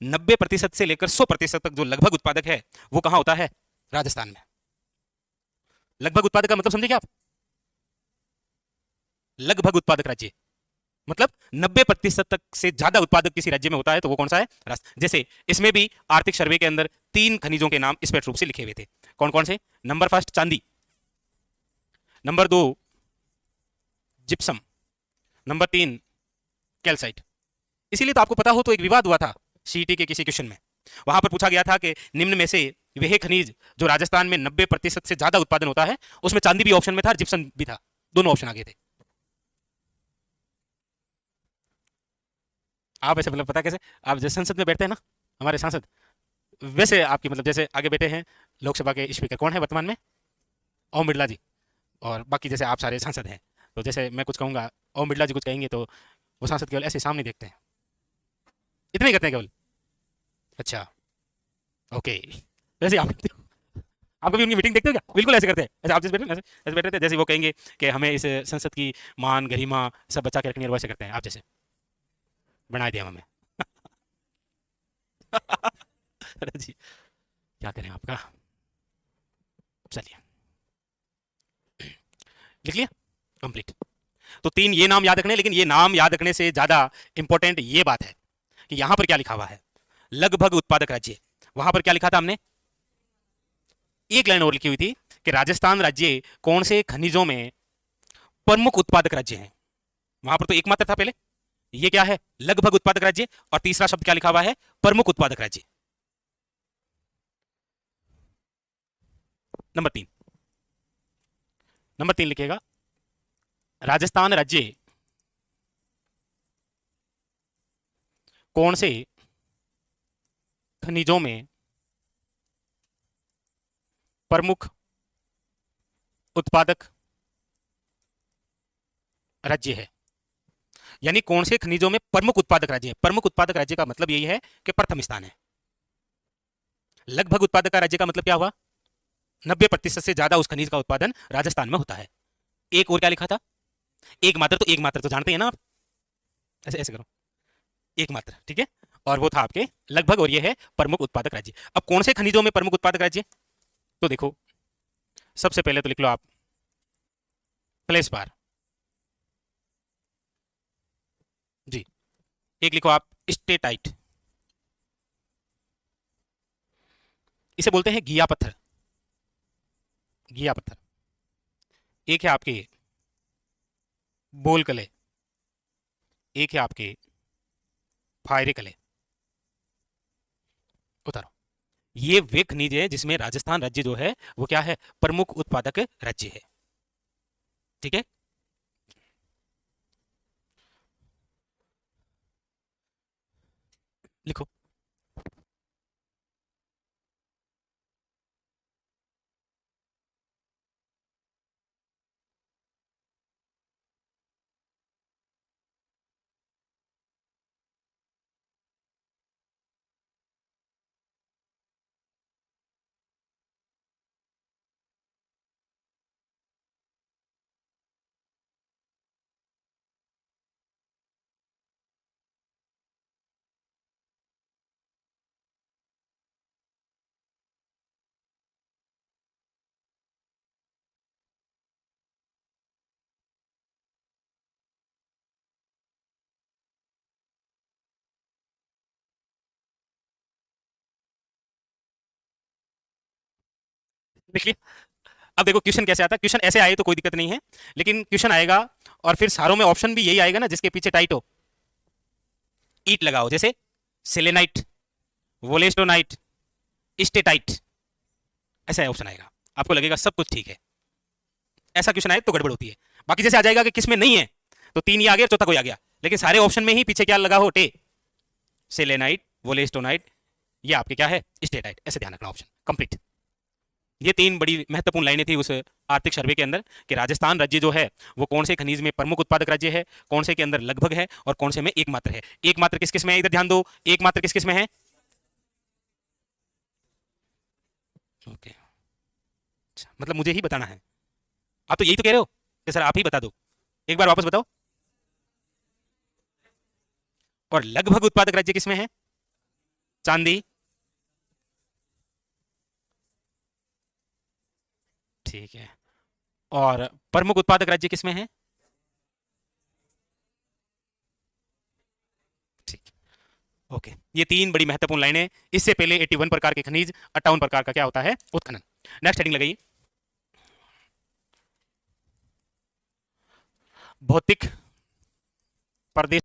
90% से लेकर 100% तक जो लगभग उत्पादक है वो कहां होता है? राजस्थान में। लगभग उत्पादक का मतलब समझे क्या आप? लगभग उत्पादक राज्य मतलब 90% तक से ज्यादा उत्पादक किसी राज्य में होता है तो वो कौन सा है? राजस्थान। जैसे इसमें भी आर्थिक सर्वे के अंदर 3 खनिजों के नाम स्पष्ट रूप से लिखे हुए थे। कौन कौन से? नंबर 1 चांदी, नंबर 2 जिप्सम, नंबर 3 कैल्साइट। इसीलिए तो आपको पता हो तो एक विवाद हुआ था सीईटी के किसी क्वेश्चन में, वहां पर पूछा गया था कि निम्न में से वह खनिज जो राजस्थान में 90% से ज्यादा उत्पादन होता है, उसमें चांदी भी ऑप्शन में था और जिप्सम भी था, दोनों ऑप्शन आगे थे। आप ऐसे मतलब पता कैसे, आप जैसे संसद में बैठते हैं ना हमारे सांसद, वैसे आपकी मतलब जैसे आगे बैठे हैं लोकसभा के स्पीकर कौन है वर्तमान में, ओम बिरला जी, और बाकी जैसे आप सारे सांसद हैं, तो जैसे मैं कुछ कहूंगा ओम बिरला जी कुछ कहेंगे तो वो सांसद केवल ऐसे सामने देखते हैं, इतना ही करते हैं केवल। अच्छा, ओके। वैसे आप कभी उनकी मीटिंग देखते हो क्या? बिल्कुल ऐसे करते हैं, ऐसे आप जैसे बैठे ऐसे ऐसे बैठे थे, जैसे वो कहेंगे कि हमें इस संसद की मान गरिमा सब बचा के रखनी है, वैसे करते हैं आप जैसे बना दिया हमें। अरे जी, क्या करें आपका। चलिए, लिख लिया, कंप्लीट। तो 3 ये नाम याद रखने, लेकिन ये नाम याद रखने से ज्यादा इंपॉर्टेंट ये बात है कि यहां पर क्या लिखा हुआ है, लगभग उत्पादक राज्य। वहां पर क्या लिखा था हमने, एक लाइन और लिखी हुई थी कि राजस्थान राज्य कौन से खनिजों में प्रमुख उत्पादक राज्य है। वहां पर तो एकमात्र था पहले, ये क्या है, लगभग उत्पादक राज्य, और तीसरा शब्द क्या लिखा हुआ है, प्रमुख उत्पादक राज्य। नंबर 3, नंबर 3 लिखेगा, राजस्थान राज्य कौन से खनिजों में प्रमुख उत्पादक राज्य है। यानी कौन से खनिजों में प्रमुख उत्पादक राज्य है। प्रमुख उत्पादक राज्य का मतलब यही है कि प्रथम स्थान है। लगभग उत्पादक राज्य का मतलब क्या हुआ, 90% से ज्यादा उस खनिज का उत्पादन राजस्थान में होता है। एक और क्या लिखा था, एक मात्र, तो एक मात्र तो जानते हैं ना आप, ऐसे ऐसे करो, एक मात्र, ठीक है, और वो था आपके लगभग, और ये है प्रमुख उत्पादक राज्य। अब कौन से खनिजों में प्रमुख उत्पादक राज्य, तो देखो सबसे पहले तो लिख लो आप फ्लेशपार जी, एक लिखो आप स्टेटाइट, इसे बोलते हैं घिया पत्थर, घिया पत्थर। एक है आपके बोल कले, एक है आपके फायरे कले। उतारो, ये वे खनिज है जिसमें राजस्थान राज्य जो है वो क्या है, प्रमुख उत्पादक राज्य है, ठीक है। लिखो, देखिए अब देखो क्वेश्चन कैसे आता है, क्वेश्चन ऐसे आए तो कोई दिक्कत नहीं है, लेकिन क्वेश्चन आएगा और फिर सारों में ऑप्शन भी यही आएगा ना जिसके पीछे टाइट हो, ईट लगाओ, जैसे सेलेनाइट, वोलेस्टोनाइट, स्टेटाइट, ऐसा ऑप्शन आएगा, आपको लगेगा सब कुछ ठीक है। ऐसा क्वेश्चन आए तो गड़बड़ होती है। बाकी जैसे आ जाएगा कि किसमें नहीं है, तो 3 ही आ गया, चौथा कोई आ गया, लेकिन सारे ऑप्शन में ही पीछे क्या लगा हो, टे, सेलेनाइट, वोलेस्टोनाइट, ये आपके क्या है, स्टेटाइट, ऐसे ध्यान रखना ऑप्शन कंप्लीट। ये 3 बड़ी महत्वपूर्ण लाइनें थी उस आर्थिक सर्वे के अंदर कि राजस्थान राज्य जो है वो कौन से खनिज में प्रमुख उत्पादक राज्य है, कौन से के अंदर लगभग है, और कौन से में एकमात्र है। एकमात्र किस किस में है, इधर ध्यान दो, एकमात्र किस किस में है, ओके, अच्छा, मतलब मुझे ही बताना है, आप तो यही तो कह रहे हो कि सर आप ही बता दो, एक बार वापस बताओ। और लगभग उत्पादक राज्य किसमें है, चांदी, ठीक है, और प्रमुख उत्पादक राज्य किसमें है, ठीक, ओके। ये 3 बड़ी महत्वपूर्ण लाइनें, इससे पहले 81 प्रकार के खनिज, 58 प्रकार का क्या होता है, उत्खनन। नेक्स्ट हेडिंग लगाइए, भौतिक प्रदेश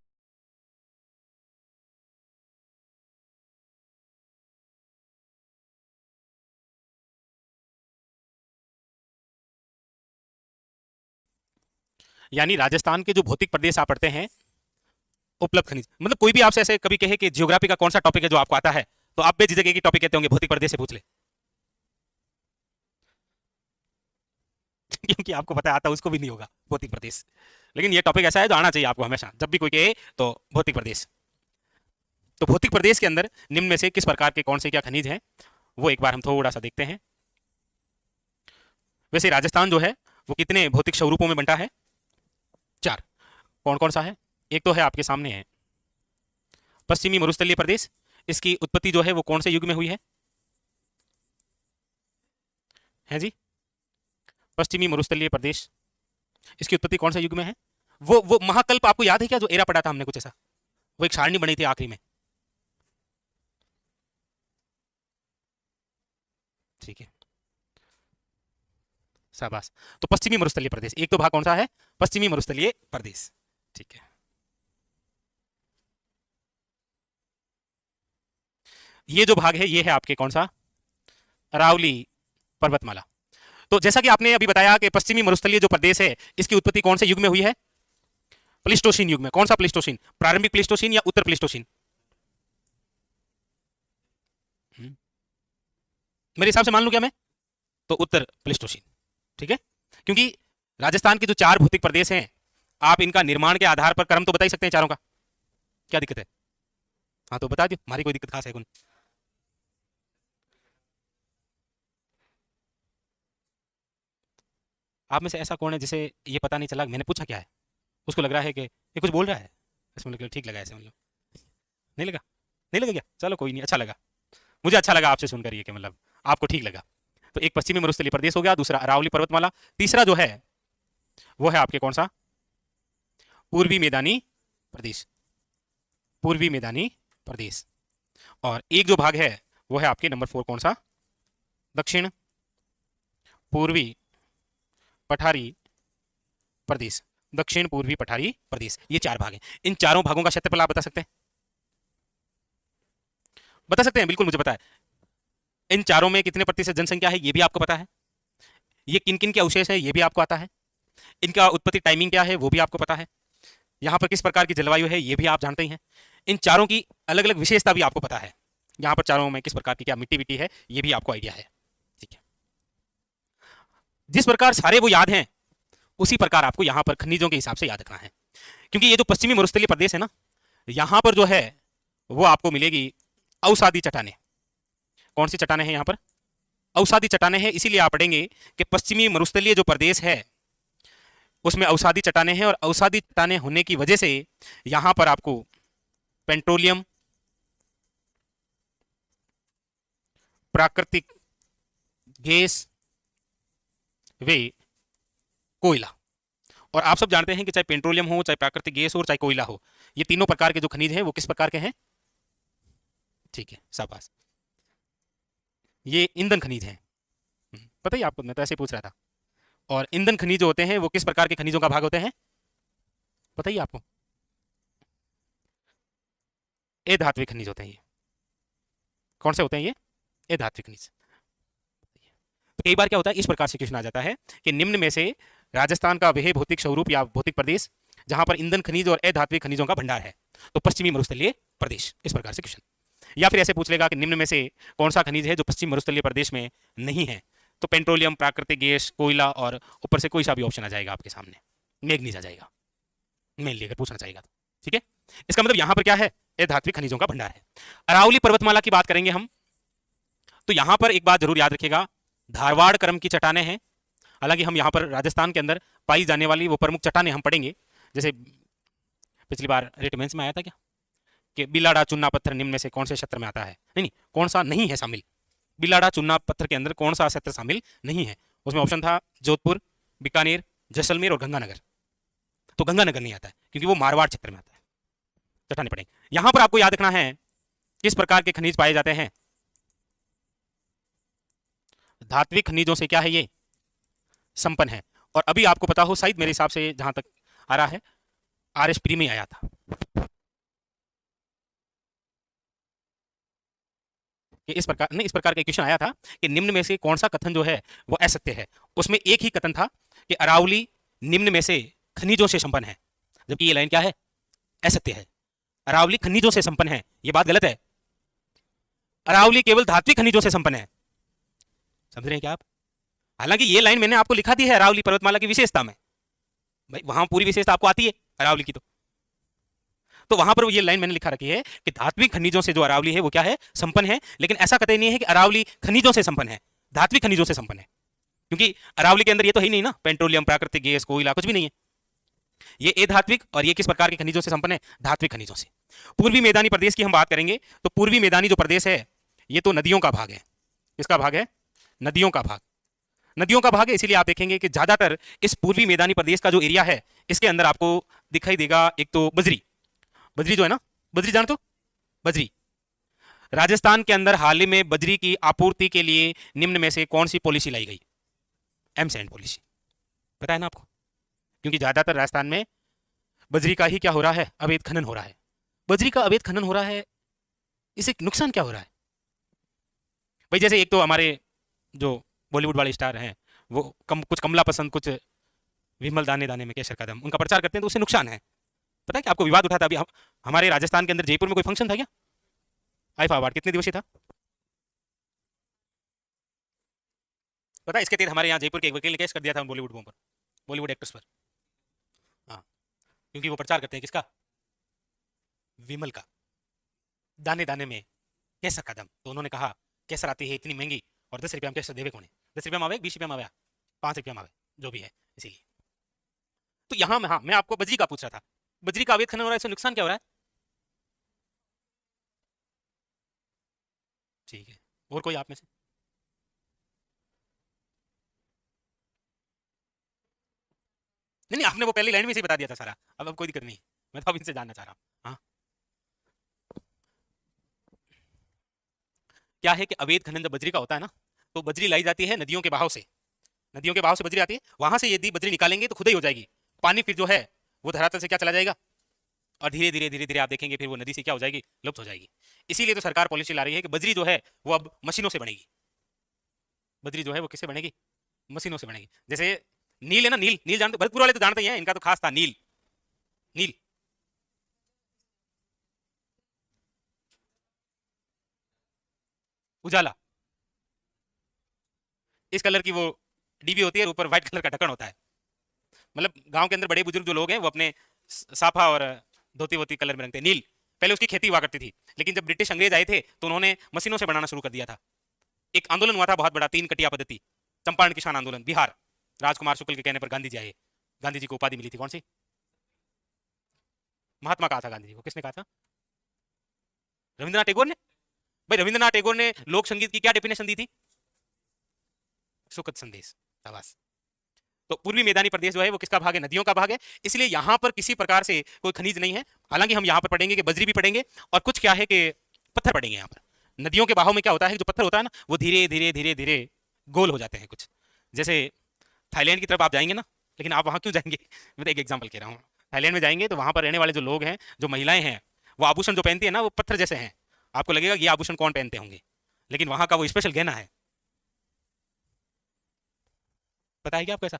यानी राजस्थान के जो भौतिक प्रदेश आप पढ़ते हैं, उपलब्ध खनिज, मतलब कोई भी आपसे ऐसे कभी कहे कि ज्योग्राफी का कौन सा टॉपिक है जो आपको आता है, तो आप बेझिझक एक ही टॉपिक कहते होंगे, भौतिक प्रदेश से पूछ ले। क्योंकि आपको पता है आता उसको भी नहीं होगा भौतिक प्रदेश, लेकिन ये टॉपिक ऐसा है जो आना चाहिए आपको हमेशा, जब भी कोई कहे तो भौतिक प्रदेश। तो भौतिक प्रदेश के अंदर निम्न में से किस प्रकार के कौन से क्या खनिज हैं, वो एक बार हम थोड़ा सा देखते हैं। वैसे राजस्थान जो है वो कितने भौतिक स्वरूपों में बंटा है? 4। कौन कौन सा है? एक तो है आपके सामने है पश्चिमी मरुस्थलीय प्रदेश। इसकी उत्पत्ति जो है वो कौन से युग में हुई है जी? पश्चिमी मरुस्थलीय प्रदेश, इसकी उत्पत्ति कौन से युग में है? वो महाकल्प आपको याद है क्या, जो एरा पढ़ा था हमने कुछ ऐसा, वो एक सारणी बनी थी आखिरी में, ठीक है, शाबाश। तो पश्चिमी मरुस्थलीय प्रदेश, एक तो भाग कौन सा है? पश्चिमी मरुस्थलीय प्रदेश, ठीक है। ये जो भाग है ये है आपके कौन सा? अरावली पर्वतमाला। तो जैसा कि आपने अभी बताया कि पश्चिमी मरुस्थलीय जो प्रदेश है इसकी उत्पत्ति कौन से युग में हुई है? प्लिस्टोसीन युग में। कौन सा प्लिस्टोसीन? प्रारंभिक प्लिस्टोसीन या उत्तर प्लिस्टोसीन? मेरे हिसाब से मान लूं क्या मैं, तो उत्तर प्लिस्टोसीन, ठीक है। क्योंकि राजस्थान के जो 4 भौतिक प्रदेश हैं, आप इनका निर्माण के आधार पर क्रम तो बता ही सकते हैं चारों का, क्या दिक्कत है? हाँ तो बता दो, हमारी कोई दिक्कत खास है कौन? आप में से ऐसा कौन है जिसे ये पता नहीं चला मैंने पूछा क्या है, उसको लग रहा है कि ये कुछ बोल रहा है, इसमें मतलब ठीक लगा ऐसे, मतलब नहीं लगा? नहीं लगा क्या? चलो कोई नहीं, अच्छा लगा, मुझे अच्छा लगा आपसे सुनकर ये कि मतलब आपको ठीक लगा। तो एक पश्चिमी मरुस्थलीय प्रदेश हो गया, दूसरा अरावली पर्वतमाला, तीसरा जो है वो है आपके कौन सा? पूर्वी मैदानी प्रदेश, पूर्वी मैदानी प्रदेश। और एक जो भाग है वो है आपके नंबर 4 कौन सा? दक्षिण पूर्वी पठारी प्रदेश, दक्षिण पूर्वी पठारी प्रदेश। ये 4 भाग हैं। इन चारों भागों का क्षेत्रफल आप बता सकते हैं? बता सकते हैं, बिल्कुल मुझे पता है। इन चारों में कितने प्रतिशत जनसंख्या है ये भी आपको पता है। ये किन किन के अवशेष है ये भी आपको आता है। इनका उत्पत्ति टाइमिंग क्या है वो भी आपको पता है। यहाँ पर किस प्रकार की जलवायु है ये भी आप जानते ही हैं। इन चारों की अलग अलग विशेषता भी आपको पता है। यहाँ पर चारों में किस प्रकार की क्या मिट्टी विट्टी है ये भी आपको आइडिया है, ठीक है। जिस प्रकार सारे वो याद हैं उसी प्रकार आपको यहाँ पर खनिजों के हिसाब से याद रखना है। क्योंकि ये जो पश्चिमी मरुस्थलीय प्रदेश है ना, यहाँ पर जो है वो आपको मिलेगी अवसादी चट्टानें। कौन सी चट्टानें हैं यहाँ पर? अवसादी चट्टानें हैं। इसीलिए आप पढ़ेंगे कि पश्चिमी मरुस्थलीय जो प्रदेश है उसमें अवसादी चट्टानें हैं, और अवसादी चट्टानें होने की वजह से यहां पर आपको पेट्रोलियम, प्राकृतिक गैस वे कोयला, और आप सब जानते हैं कि चाहे पेट्रोलियम हो, चाहे प्राकृतिक गैस हो, चाहे कोयला हो, ये तीनों प्रकार के जो खनिज हैं वो किस प्रकार के हैं? ठीक है, शाबाश, ये ईंधन खनिज हैं। पता ही आपको, मैं तो ऐसे ही पूछ रहा था। और ईंधन खनिज जो होते हैं वो किस प्रकार के खनिजों का भाग होते हैं? पता ही आपको, अधात्विक खनिज होते हैं ये। कौन से होते हैं ये? अधात्विक खनिज। तो कई बार क्या होता है, इस प्रकार से क्वेश्चन आ जाता है कि निम्न में से राजस्थान का वह भौतिक स्वरूप या भौतिक प्रदेश जहां पर ईंधन खनिज और अधात्विक खनिजों का भंडार है, तो पश्चिमी मरुस्थलीय प्रदेश, इस प्रकार से क्वेश्चन। या फिर ऐसे पूछ लेगा कि निम्न में से कौन सा खनिज है जो पश्चिम मरुस्थलीय प्रदेश में नहीं है, तो पेट्रोलियम, प्राकृतिक गैस, कोयला, और ऊपर से कोई सा भी ऑप्शन आ जाएगा आपके सामने, मैग्नीज आ जाएगा मेनली अगर पूछना चाहेगा तो, ठीक है। इसका मतलब यहां पर क्या है? अधात्विक खनिजों का भंडार है। अरावली पर्वतमाला की बात करेंगे हम, तो यहां पर एक बात जरूर याद रखिएगा, धारवाड़ क्रम की चट्टानें हैं। हालांकि हम यहाँ पर राजस्थान के अंदर पाई जाने वाली वो प्रमुख चट्टानें हम पढ़ेंगे, जैसे पिछली बार रेटमेंस में आया था क्या कि बिलाड़ा चुन्ना पत्थर निम्न में से कौन से क्षेत्र में आता है? नहीं नहीं, कौन सा नहीं है शामिल? बिलाड़ा चुन्ना पत्थर के अंदर कौन सा क्षेत्र शामिल नहीं है? उसमें ऑप्शन था जोधपुर, बीकानेर, जैसलमेर और गंगानगर। तो गंगानगर नहीं आता है क्योंकि वो मारवाड़ क्षेत्र में आता है। चट्टानें पढ़ेंगे। यहां पर आपको याद रखना है किस प्रकार के खनिज पाए जाते हैं? धात्विक खनिजों से क्या है ये? संपन्न है। और अभी आपको पता हो शायद, मेरे हिसाब से जहां तक आ रहा है, RS प्री में आया था कि इस प्रकार का क्वेश्चन आया था कि निम्न में से कौन सा कथन जो है वो असत्य है। उसमें एक ही कथन था कि अरावली निम्न में से खनिजों से संपन्न है, जबकि ये लाइन क्या है, असत्य है। अरावली खनिजों से संपन्न है, ये बात गलत है। अरावली केवल धात्विक खनिजों से संपन्न है। समझ रहे हैं क्या आप? हालांकि ये लाइन मैंने आपको लिखा दी है अरावली पर्वतमाला की विशेषता में, भाई वहां पूरी विशेषता आपको आती है अरावली की, तो वहां पर ये लाइन मैंने लिखा रखी है कि धात्विक खनिजों से जो अरावली है वो क्या है, संपन्न है। लेकिन ऐसा कतई नहीं है कि अरावली खनिजों से संपन्न है, धात्विक खनिजों से संपन्न है, क्योंकि अरावली के अंदर ये तो है नहीं ना, पेट्रोलियम, प्राकृतिक गैस, कोयला, कुछ भी नहीं है। ये अधात्विक, और ये किस प्रकार के खनिजों से संपन्न है, धात्विक खनिजों से। पूर्वी मैदानी प्रदेश की हम बात करेंगे तो पूर्वी मैदानी जो प्रदेश है ये तो नदियों का भाग है। किसका भाग है? नदियों का भाग। नदियों का भाग है, इसीलिए आप देखेंगे कि ज्यादातर इस पूर्वी मैदानी प्रदेश का जो एरिया है इसके अंदर आपको दिखाई देगा एक तो बजरी, बजरी जो है ना, बजरी जानते हो, बजरी। राजस्थान के अंदर हाल ही में बजरी की आपूर्ति के लिए निम्न में से कौन सी पॉलिसी लाई गई? एम सैंड पॉलिसी, पता है ना आपको? क्योंकि ज्यादातर राजस्थान में बजरी का ही क्या हो रहा है, अवैध खनन हो रहा है। बजरी का अवैध खनन हो रहा है, इससे नुकसान क्या हो रहा है भाई? जैसे एक तो हमारे जो बॉलीवुड वाले स्टार हैं वो कुछ कमला पसंद, कुछ विमल दाने दाने में केसर कदम, उनका प्रचार करते हैं तो उससे नुकसान है। पता है कि आपको विवाद उठा था अभी हमारे राजस्थान के अंदर जयपुर में कोई फंक्शन था क्या? आईफा अवार्ड कितने दिवसीय था पता है? इसके तहत हमारे यहाँ जयपुर के एक वकील ने केस कर दिया था बॉलीवुड पर, बॉलीवुड एक्टर्स पर। हाँ, क्योंकि वो प्रचार करते हैं किसका? विमल का, दाने दाने में केसर कदम। तो उन्होंने कहा केसर आती है इतनी महंगी और 10 रुपया में केसर देवे कौन है? 10 रुपया में आवे, 20 रुपया में आवे, 5 रुपया में आवे, जो भी है। इसीलिए तो यहाँ में, हाँ, मैं आपको बजरी का पूछ रहा था, बजरी का अवैध खनन हो रहा है, इससे नुकसान क्या हो रहा है? ठीक है, और कोई आप में से? नहीं नहीं, आपने वो पहली लाइन में से बता दिया था सारा, अब कोई दिक्कत नहीं है। मैं तो अब इनसे जानना चाह रहा हूँ। हाँ, क्या है कि अवैध खनन जब बजरी का होता है ना, तो बजरी लाई जाती है नदियों के बहाव से, नदियों के बहाव से बजरी आती है, वहां से यदि बजरी निकालेंगे तो खुदाई हो जाएगी, पानी फिर जो है वो धरातल से क्या चला जाएगा, और धीरे धीरे धीरे धीरे आप देखेंगे फिर वो नदी से क्या हो जाएगी, लुप्त हो जाएगी। इसीलिए तो सरकार पॉलिसी ला रही है कि बजरी जो है वो अब मशीनों से बनेगी। बजरी जो है वो किससे बनेगी? मशीनों से बनेगी। जैसे नील है ना, नील, नील जानते, भरतपुर वाले तो जानते ही हैं, इनका तो खास था नील, नील। उजाला, इस कलर की वो डीबी होती है, ऊपर व्हाइट कलर का ढक्कन होता है। मतलब गांव के अंदर बड़े बुजुर्ग जो लोग हैं वो अपने साफा और धोती वोती कलर में रंगते हैं नील। पहले उसकी खेती हुआ करती थी, लेकिन जब ब्रिटिश अंग्रेज आए थे तो उन्होंने मशीनों से बनाना शुरू कर दिया था। एक आंदोलन हुआ था बहुत बड़ा, 3 कटिया पद्धति, चंपारण किसान आंदोलन, बिहार। राजकुमार शुक्ल के कहने पर गांधी जी आए, गांधी जी को उपाधि मिली थी, कौन सी? महात्मा कहा था गांधी जी को, किसने कहा था? रविंद्रनाथ टैगोर ने। भाई रविंद्रनाथ टैगोर ने लोक संगीत की क्या डेफिनेशन दी थी? सुखद संदेश, शाबाश। तो पूर्वी मैदानी प्रदेश जो है वो किसका भाग है? नदियों का भाग है। इसलिए यहां पर किसी प्रकार से कोई खनिज नहीं है। हालांकि हम यहां पर पढ़ेंगे कि बजरी भी पढ़ेंगे और कुछ क्या है कि पत्थर पढ़ेंगे। यहाँ पर नदियों के बहाव में क्या होता है, जो पत्थर होता है ना वो धीरे धीरे धीरे धीरे गोल हो जाते हैं कुछ। जैसे थाईलैंड की तरफ आप जाएंगे ना, लेकिन आप वहां क्यों जाएंगे, मैं तो एक एग्जाम्पल कह रहा हूँ। थाईलैंड में जाएंगे तो वहां पर रहने वाले जो लोग हैं, जो महिलाएं हैं, वो आभूषण जो पहनती है ना वो पत्थर जैसे हैं। आपको लगेगा कि ये आभूषण कौन पहनते होंगे, लेकिन वहां का वो स्पेशल गहना है। पता है क्या आपको ऐसा?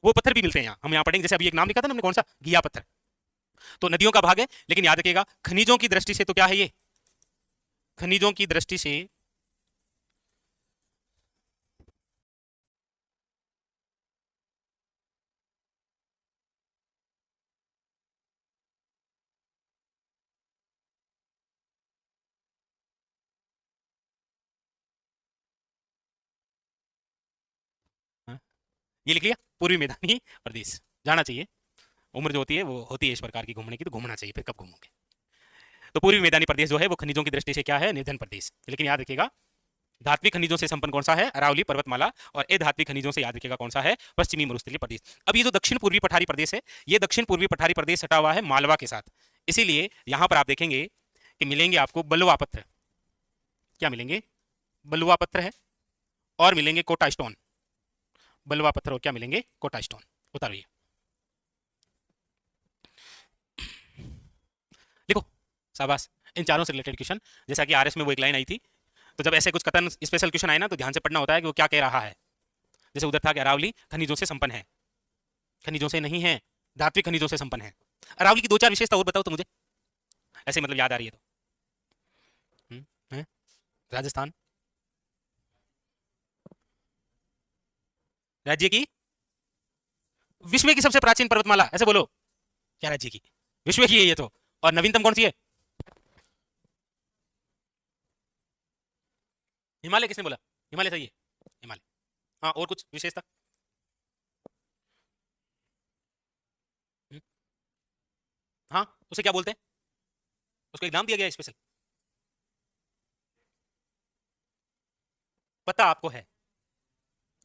वो पत्थर भी मिलते हैं यहाँ, हम यहाँ पढ़ेंगे। जैसे अभी एक नाम लिखा था ना हमने, कौन सा? घिया पत्थर। तो नदियों का भाग है, लेकिन याद रखिएगा खनिजों की दृष्टि से तो क्या है ये? खनिजों की दृष्टि से हाँ, ये लिख लिया, पूर्वी मैदानी प्रदेश जाना चाहिए। उम्र जो होती है वो होती है इस प्रकार की घूमने की, तो घूमना चाहिए, फिर कब घूमोगे। तो पूर्वी मैदानी प्रदेश जो है वो खनिजों की दृष्टि से क्या है? निर्धन प्रदेश। लेकिन याद रखिएगा धात्विक खनिजों से संपन्न कौन सा है? अरावली पर्वतमाला। और अधात्विक खनिजों से याद रखिएगा कौन सा है? पश्चिमी मरुस्थलीय प्रदेश। अब ये जो दक्षिण पूर्वी पठारी प्रदेश है, ये दक्षिण पूर्वी पठारी प्रदेश सटा हुआ है मालवा के साथ। इसीलिए यहां पर आप देखेंगे कि मिलेंगे आपको बलुआ पत्थर। क्या मिलेंगे? बलुआ पत्थर है, और मिलेंगे कोटा स्टोन। बलुआ पत्थर और क्या मिलेंगे? कोटा स्टोन। उतारिए, लिखो। शाबाश। इन चारों से रिलेटेड क्वेश्चन, जैसा कि आरएस में वो एक लाइन आई थी, तो जब ऐसे कुछ कथन स्पेशल क्वेश्चन आए ना, तो ध्यान से पढ़ना होता है कि वो क्या कह रहा है। जैसे उधर था कि अरावली खनिजों से संपन्न है, खनिजों से नहीं है, धात्विक खनिजों से संपन्न है। अरावली की दो चार विशेषता और बताओ तो मुझे, ऐसे मतलब याद आ रही है तो। है? राजस्थान राज्य की, विश्व की सबसे प्राचीन पर्वतमाला, ऐसे बोलो। क्या राज्य की? विश्व की है ये तो। और नवीनतम कौन सी है? हिमालय। किसने बोला? हिमालय सही है, हिमालय। हाँ, और कुछ विशेषता? हम्म, हाँ, उसे क्या बोलते हैं? उसको एक नाम दिया गया है स्पेशल, पता आपको है?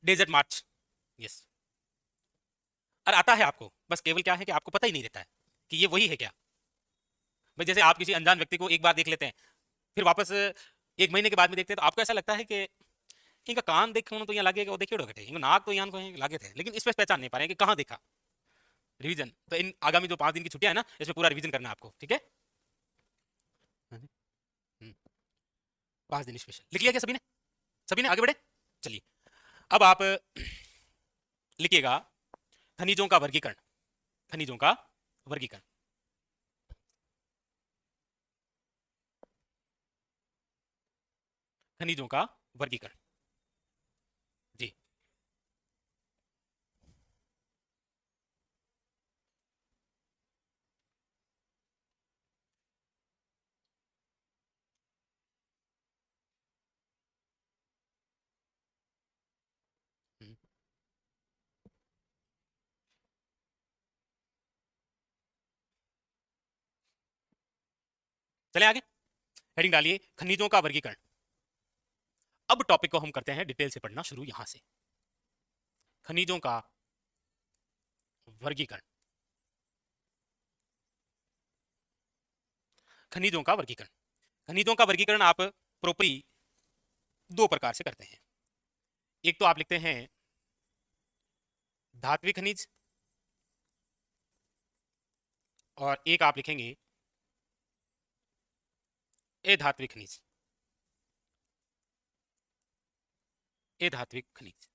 डेजर्ट मार्च। यस। और आता है आपको, बस केवल क्या है कि आपको पता ही नहीं रहता है कि ये वही है क्या। भाई जैसे आप किसी अनजान व्यक्ति को एक बार देख लेते हैं, फिर वापस एक महीने के बाद में देखते हैं, तो आपको ऐसा लगता है कि इनका कान देखो तो यहाँ लगे वो देखिए थे, इनका नाक तो यहाँ को लगे थे, लेकिन इसमें पहचान नहीं पा रहे हैं कि कहाँ देखा। रिवीजन तो इन आगामी जो 5 दिन की छुट्टियां है ना, इसमें पूरा रिवीजन करना है आपको, ठीक है? हाँ जी। 5 दिन स्पेशल लिख लिया क्या सभी ने? सभी ने आगे बढ़े। चलिए, अब आप लिखिएगा खनिजों का वर्गीकरण। खनिजों का वर्गीकरण। खनिजों का वर्गीकरण। जी। हम्म, चले आगे। हेडिंग डालिए खनिजों का वर्गीकरण। अब टॉपिक को हम करते हैं डिटेल से पढ़ना शुरू यहां से। खनिजों का वर्गीकरण। खनिजों का वर्गीकरण। खनिजों का वर्गीकरण आप प्रॉपरली 2 प्रकार से करते हैं। एक तो आप लिखते हैं धात्विक खनिज, और एक आप लिखेंगे अधात्विक खनिज। अधात्विक खनिज।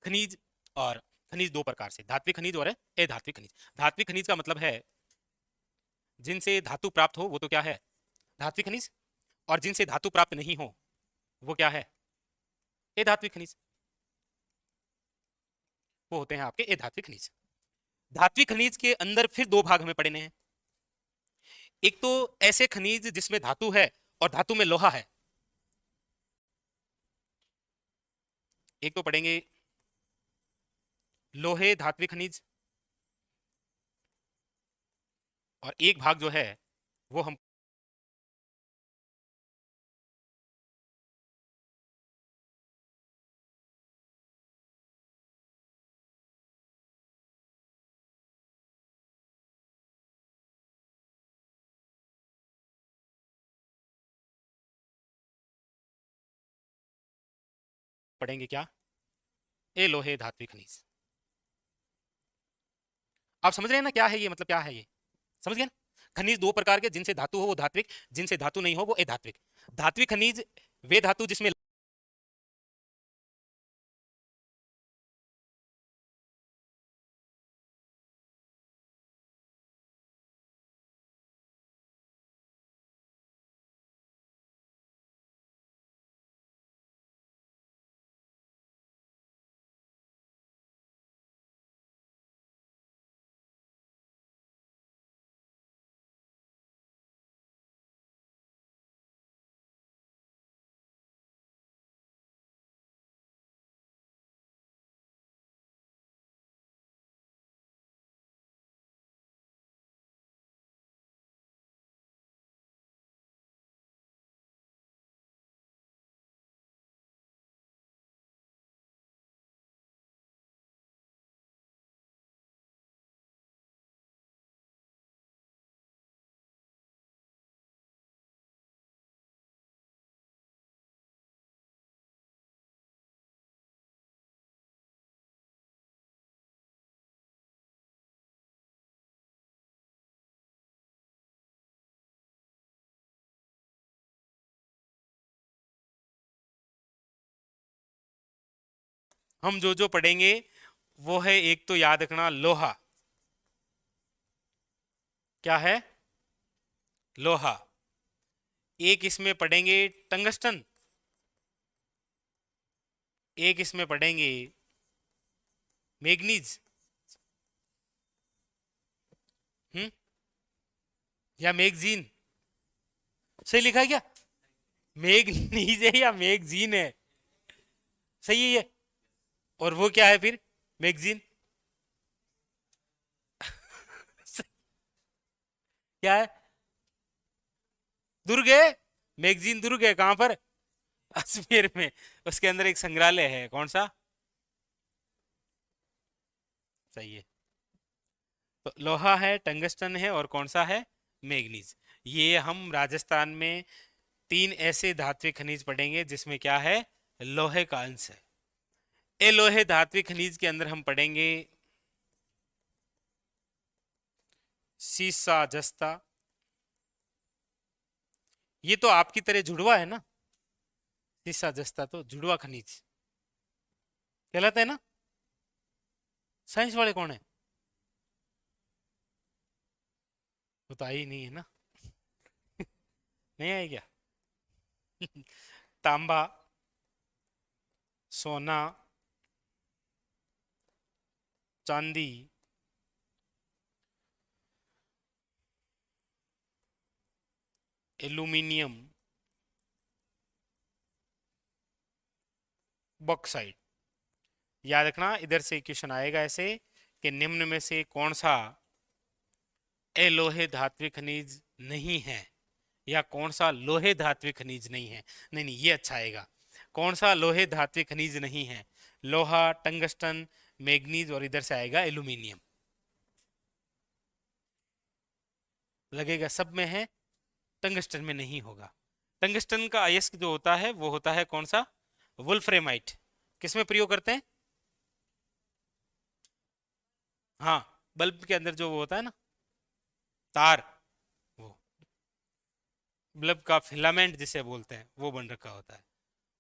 खनिज और खनिज 2 प्रकार से, धात्विक खनिज और अधात्विक खनिज। धात्विक खनिज का मतलब है जिनसे धातु प्राप्त हो वो तो क्या है? धात्विक खनिज। और जिनसे धातु प्राप्त नहीं हो वो क्या है? अधात्विक खनिज। वो होते हैं आपके अधात्विक खनिज। धात्विक खनिज के अंदर फिर 2 भाग हमें पढ़ने हैं। एक तो ऐसे खनिज जिसमें धातु है और धातु में लोहा है। एक तो पढ़ेंगे लोहे धात्विक खनिज, और एक भाग जो है वो हम पढ़ेंगे क्या? ए लोहे धात्विक खनिज। आप समझ रहे हैं ना क्या है ये, मतलब क्या है ये? समझ गए ना? खनिज 2 प्रकार के, जिनसे धातु हो वो धात्विक, जिनसे धातु नहीं हो वो अधात्विक। धात्विक खनिज वे धातु जिसमें हम जो जो पढ़ेंगे वो है, एक तो याद रखना लोहा। क्या है? लोहा। एक इसमें पढ़ेंगे टंगस्टन। एक इसमें पढ़ेंगे मैग्नीज। हम्म, या मैगजीन। सही लिखा है क्या? मैग्नीज है या मैगजीन है? सही है ये। और वो क्या है फिर? मैगजीन। क्या है? दुर्ग है। मैगजीन दुर्ग है कहां पर? अजमेर में। उसके अंदर एक संग्रहालय है, कौन सा? सही है। तो लोहा है, टंगस्टन है, और कौन सा है? मैग्नीज। ये हम राजस्थान में तीन ऐसे धात्विक खनिज पढ़ेंगे जिसमें क्या है? लोहे का अंश है। ए लोहे धात्विक खनिज के अंदर हम पढ़ेंगे सीसा जस्ता। ये तो आपकी तरह जुड़वा है ना? सीसा जस्ता तो जुड़वा खनिज कहलाता है ना? साइंस वाले कौन है? वो तो आई नहीं है ना। नहीं आई क्या? तांबा, सोना, चांदी, एल्यूमिनियम, बॉक्साइड। याद रखना, इधर से क्वेश्चन आएगा ऐसे कि निम्न में से कौन सा अलोहे धात्विक खनिज नहीं है, या कौन सा लोहे धात्विक खनिज नहीं है। नहीं नहीं, ये अच्छा आएगा। कौन सा लोहे धात्विक खनिज नहीं है? लोहा, टंगस्टन, मैग्नीज, और इधर से आएगा एल्यूमिनियम। लगेगा सब में है, टंगस्टन में नहीं होगा। टंगस्टन का अयस्क जो होता है वो होता है कौन सा? वुल्फ्रेमाइट। किसमें प्रयोग करते हैं? हाँ, बल्ब के अंदर जो वो होता है ना, तार, वो बल्ब का फिलामेंट जिसे बोलते हैं, वो बन रखा होता है।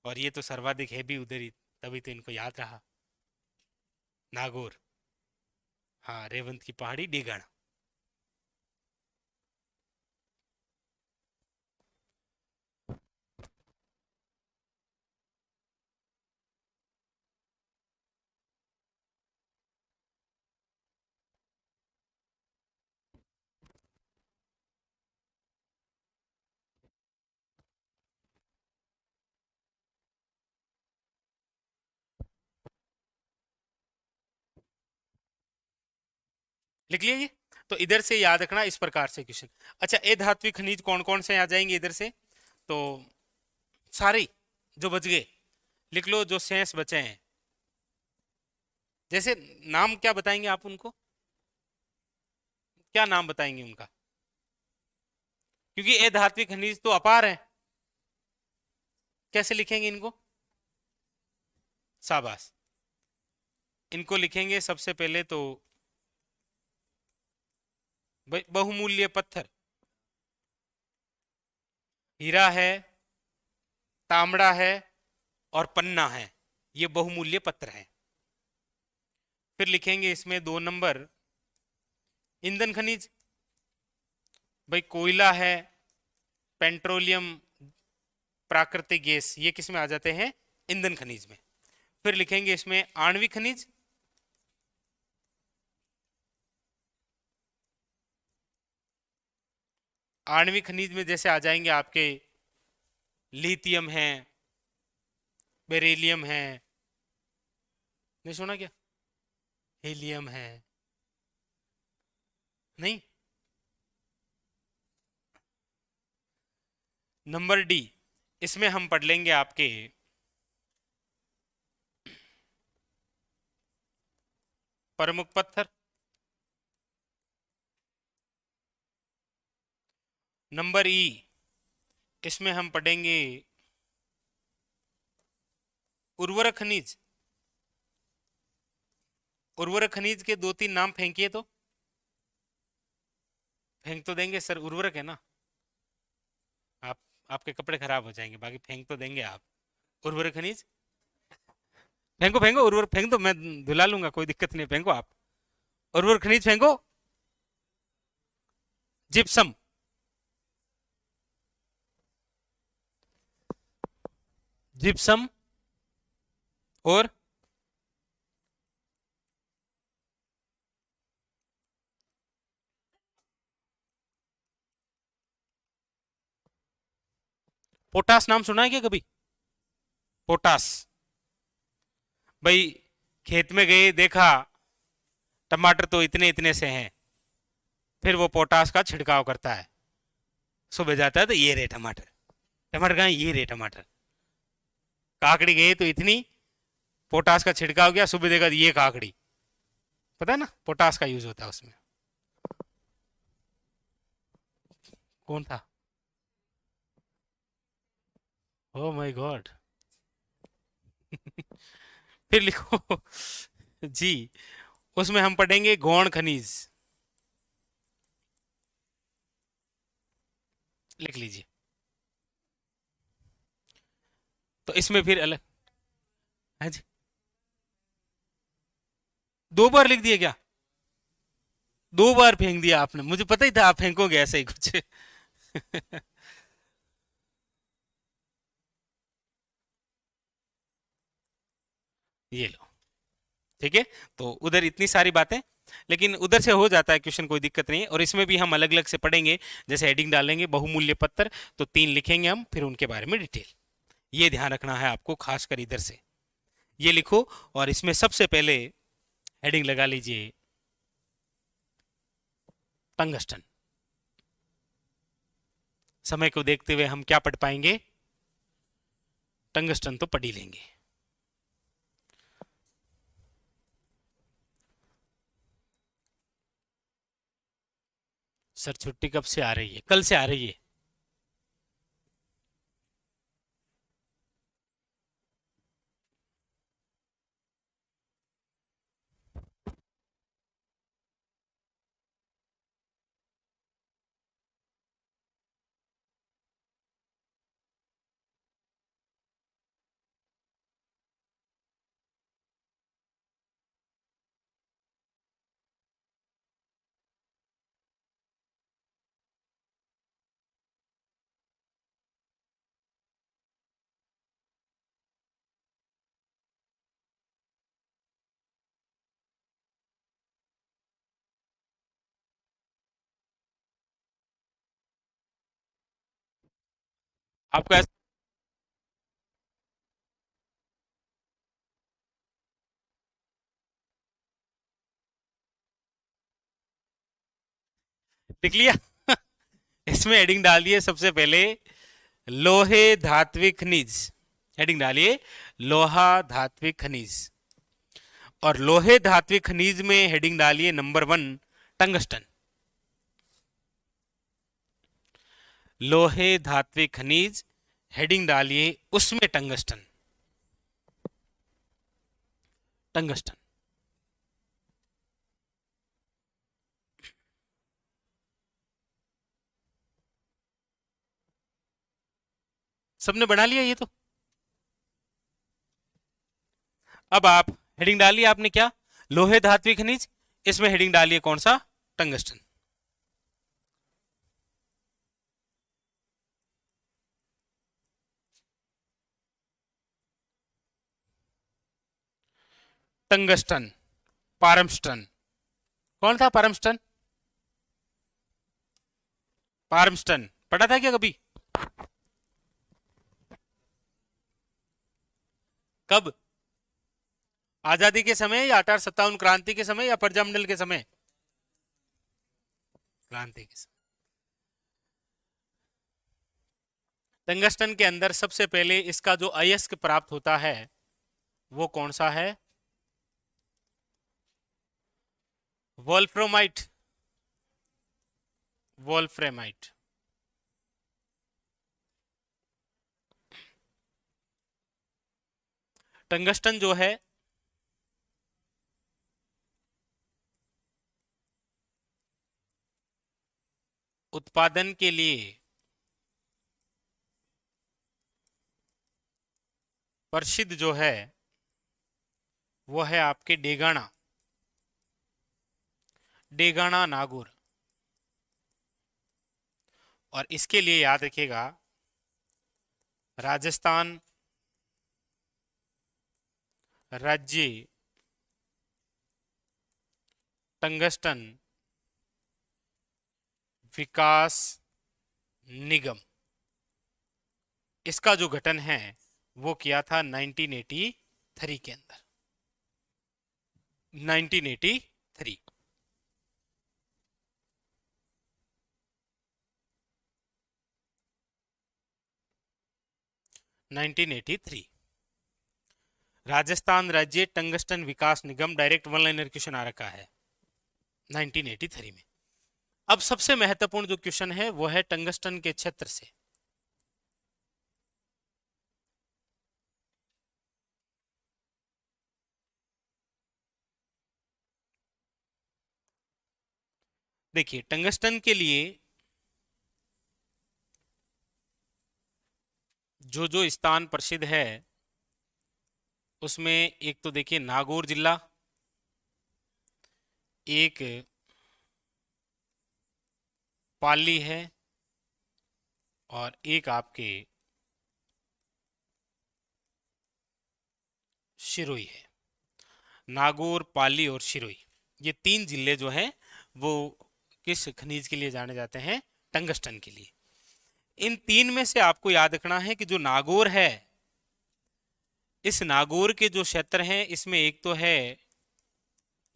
और ये तो सर्वाधिक है भी उधर ही, तभी तो इनको याद रहा। नागौर। हाँ, रेवंत की पहाड़ी, डीगण। लिख लिया ये? तो इधर से याद रखना इस प्रकार से क्वेश्चन। अच्छा, ए धात्विक खनिज कौन कौन से आ जाएंगे इधर से? तो सारे जो बच गए लिख लो, जो शेष बचे हैं। जैसे नाम क्या बताएंगे आप उनको? क्या नाम बताएंगे उनका? क्योंकि ए धात्विक खनिज तो अपार है। कैसे लिखेंगे इनको? शाबाश। इनको लिखेंगे सबसे पहले तो बहुमूल्य पत्थर। हीरा है, तांबड़ा है, और पन्ना है। ये बहुमूल्य पत्थर है। फिर लिखेंगे इसमें 2 नंबर ईंधन खनिज। भाई कोयला है, पेट्रोलियम, प्राकृतिक गैस, ये किस में आ जाते हैं? ईंधन खनिज में। फिर लिखेंगे इसमें आणविक खनिज। आणविक खनिज में जैसे आ जाएंगे आपके लिथियम है, बेरिलियम है, नहीं सुना क्या? हीलियम है। नहीं। नंबर डी, इसमें हम पढ़ लेंगे आपके प्रमुख पत्थर। नंबर ई, इसमें हम पढ़ेंगे उर्वरक खनिज। उर्वरक खनिज के 2-3 नाम फेंकिए तो। फेंक तो देंगे सर, उर्वरक है ना। आप, आपके कपड़े खराब हो जाएंगे, बाकी फेंक तो देंगे आप। उर्वरक खनिज फेंको फेंको, उर्वर फेंक दो, मैं धुला लूंगा, कोई दिक्कत नहीं, फेंको आप। उर्वर खनिज फेंको। जिप्सम। जिप्सम। और पोटास नाम सुना है क्या कभी? पोटास। भाई, खेत में गए, देखा टमाटर तो इतने इतने से हैं, फिर वो पोटास का छिड़काव करता है। सुबह जाता है तो ये रे टमाटर, टमाटर कहाँ, ये रे टमाटर। काकड़ी गई तो इतनी, पोटास का छिड़काव किया, सुबह देखा तो ये काकड़ी। पता है ना, पोटास का यूज होता है उसमें। कौन था? Oh my God. फिर लिखो। जी, उसमें हम पढ़ेंगे गौण खनिज। लिख लीजिए। तो इसमें फिर अलग है जी। 2 बार लिख दिया क्या? 2 बार फेंक दिया आपने, मुझे पता ही था आप फेंकोगे ऐसे ही कुछ। ये लो। ठीक है। तो उधर इतनी सारी बातें, लेकिन उधर से हो जाता है क्वेश्चन, कोई दिक्कत नहीं है। और इसमें भी हम अलग अलग से पढ़ेंगे, जैसे हेडिंग डालेंगे बहुमूल्य पत्थर, तो 3 लिखेंगे हम, फिर उनके बारे में डिटेल। ये ध्यान रखना है आपको, खासकर इधर से ये लिखो। और इसमें सबसे पहले हेडिंग लगा लीजिए टंगस्टन। समय को देखते हुए हम क्या पढ़ पाएंगे? टंगस्टन तो पढ़ ही लेंगे। सर छुट्टी कब से आ रही है? कल से आ रही है। आपको ऐसा लिख लिया? इसमें हेडिंग डालिए सबसे पहले लोहे धात्विक खनिज। हेडिंग डालिए लोहा धात्विक खनिज। और लोहे धात्विक खनिज में हेडिंग डालिए नंबर 1 टंगस्टन। लोहे धात्विक खनिज, हेडिंग डालिए उसमें टंगस्टन। टंगस्टन। सबने बना लिया ये तो? अब आप हेडिंग डालिए, आपने क्या? लोहे धात्विक खनिज। इसमें हेडिंग डालिए कौन सा? टंगस्टन। टंगस्टन। पारमस्टन। कौन था पारमस्टन? पारमस्टन पढ़ा था क्या कभी? कब? आजादी के समय, या 1857 क्रांति के समय, या प्रजामंडल के समय? क्रांति के समय। टंगस्टन के अंदर सबसे पहले इसका जो अयस्क प्राप्त होता है वो कौन सा है? वोल्फ्रोमाइट। वोल्फ्रेमाइट। टंगस्टन जो है उत्पादन के लिए प्रसिद्ध जो है वो है आपके डेगाना, डेगाना नागौर। और इसके लिए याद रखिएगा राजस्थान राज्य टंगस्टन विकास निगम, इसका जो गठन है वो किया था 1983 के अंदर, 1983। 1983 राजस्थान राज्य टंगस्टन विकास निगम, डायरेक्ट वन लाइनर क्वेश्चन आ रखा है 1983 में। अब सबसे महत्वपूर्ण जो क्वेश्चन है वो है टंगस्टन के क्षेत्र से। देखिए टंगस्टन के लिए जो जो स्थान प्रसिद्ध है उसमें एक तो देखिए नागौर जिला, एक पाली है, और एक आपके शिरोई है। नागौर, पाली और शिरोई, ये तीन जिले जो हैं वो किस खनिज के लिए जाने जाते हैं? टंगस्टन के लिए। इन तीन में से आपको याद रखना है कि जो नागौर है, इस नागौर के जो क्षेत्र हैं इसमें एक तो है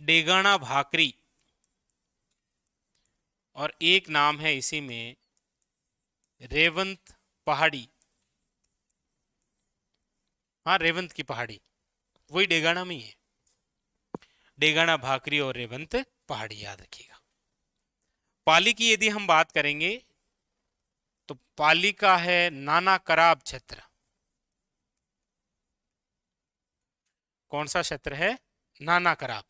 डेगाना भाकरी, और एक नाम है इसी में रेवंत पहाड़ी। हाँ, रेवंत की पहाड़ी वही डेगाना में ही है। डेगाना भाकरी और रेवंत पहाड़ी याद रखिएगा। पाली की यदि हम बात करेंगे तो पाली का है नाना कराब क्षेत्र। कौन सा क्षेत्र है? नाना कराब।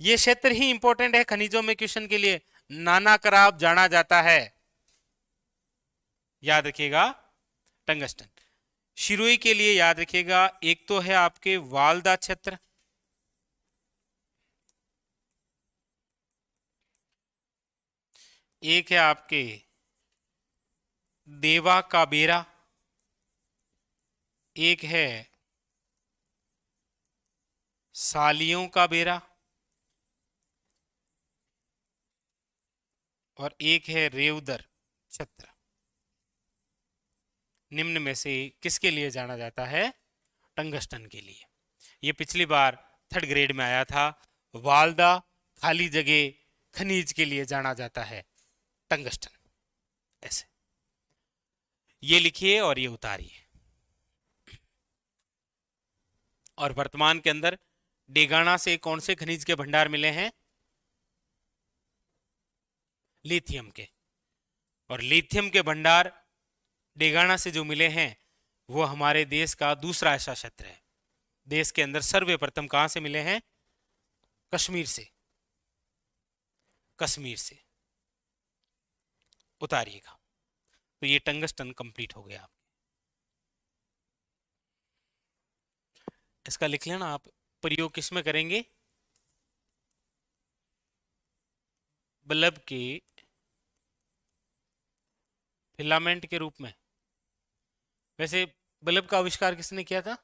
ये क्षेत्र ही इंपॉर्टेंट है खनिजों में, क्वेश्चन के लिए नाना कराब जाना जाता है, याद रखिएगा टंगस्टन। शिरोई के लिए याद रखिएगा एक तो है आपके वालदा क्षेत्र, एक है आपके देवा का बेरा, एक है सालियों का बेरा, और एक है रेवदर क्षेत्र। निम्न में से किसके लिए जाना जाता है? टंगस्टन के लिए। ये पिछली बार थर्ड ग्रेड में आया था। वालदा खाली जगह खनिज के लिए जाना जाता है टंगस्टन, ऐसे ये लिखिए और ये उतारिए। और वर्तमान के अंदर डेगाना से कौन से खनिज के भंडार मिले हैं? लिथियम के। और लिथियम के भंडार डेगाना से जो मिले हैं वो हमारे देश का दूसरा ऐसा क्षेत्र है। देश के अंदर सर्वप्रथम कहां से मिले हैं? कश्मीर से, कश्मीर से। उतारिएगा। तो ये टंगस्टन कंप्लीट हो गया। इसका लिख लेना आप। प्रयोग किसमें करेंगे? बल्ब के फिलामेंट के रूप में। वैसे बल्ब का आविष्कार किसने किया था?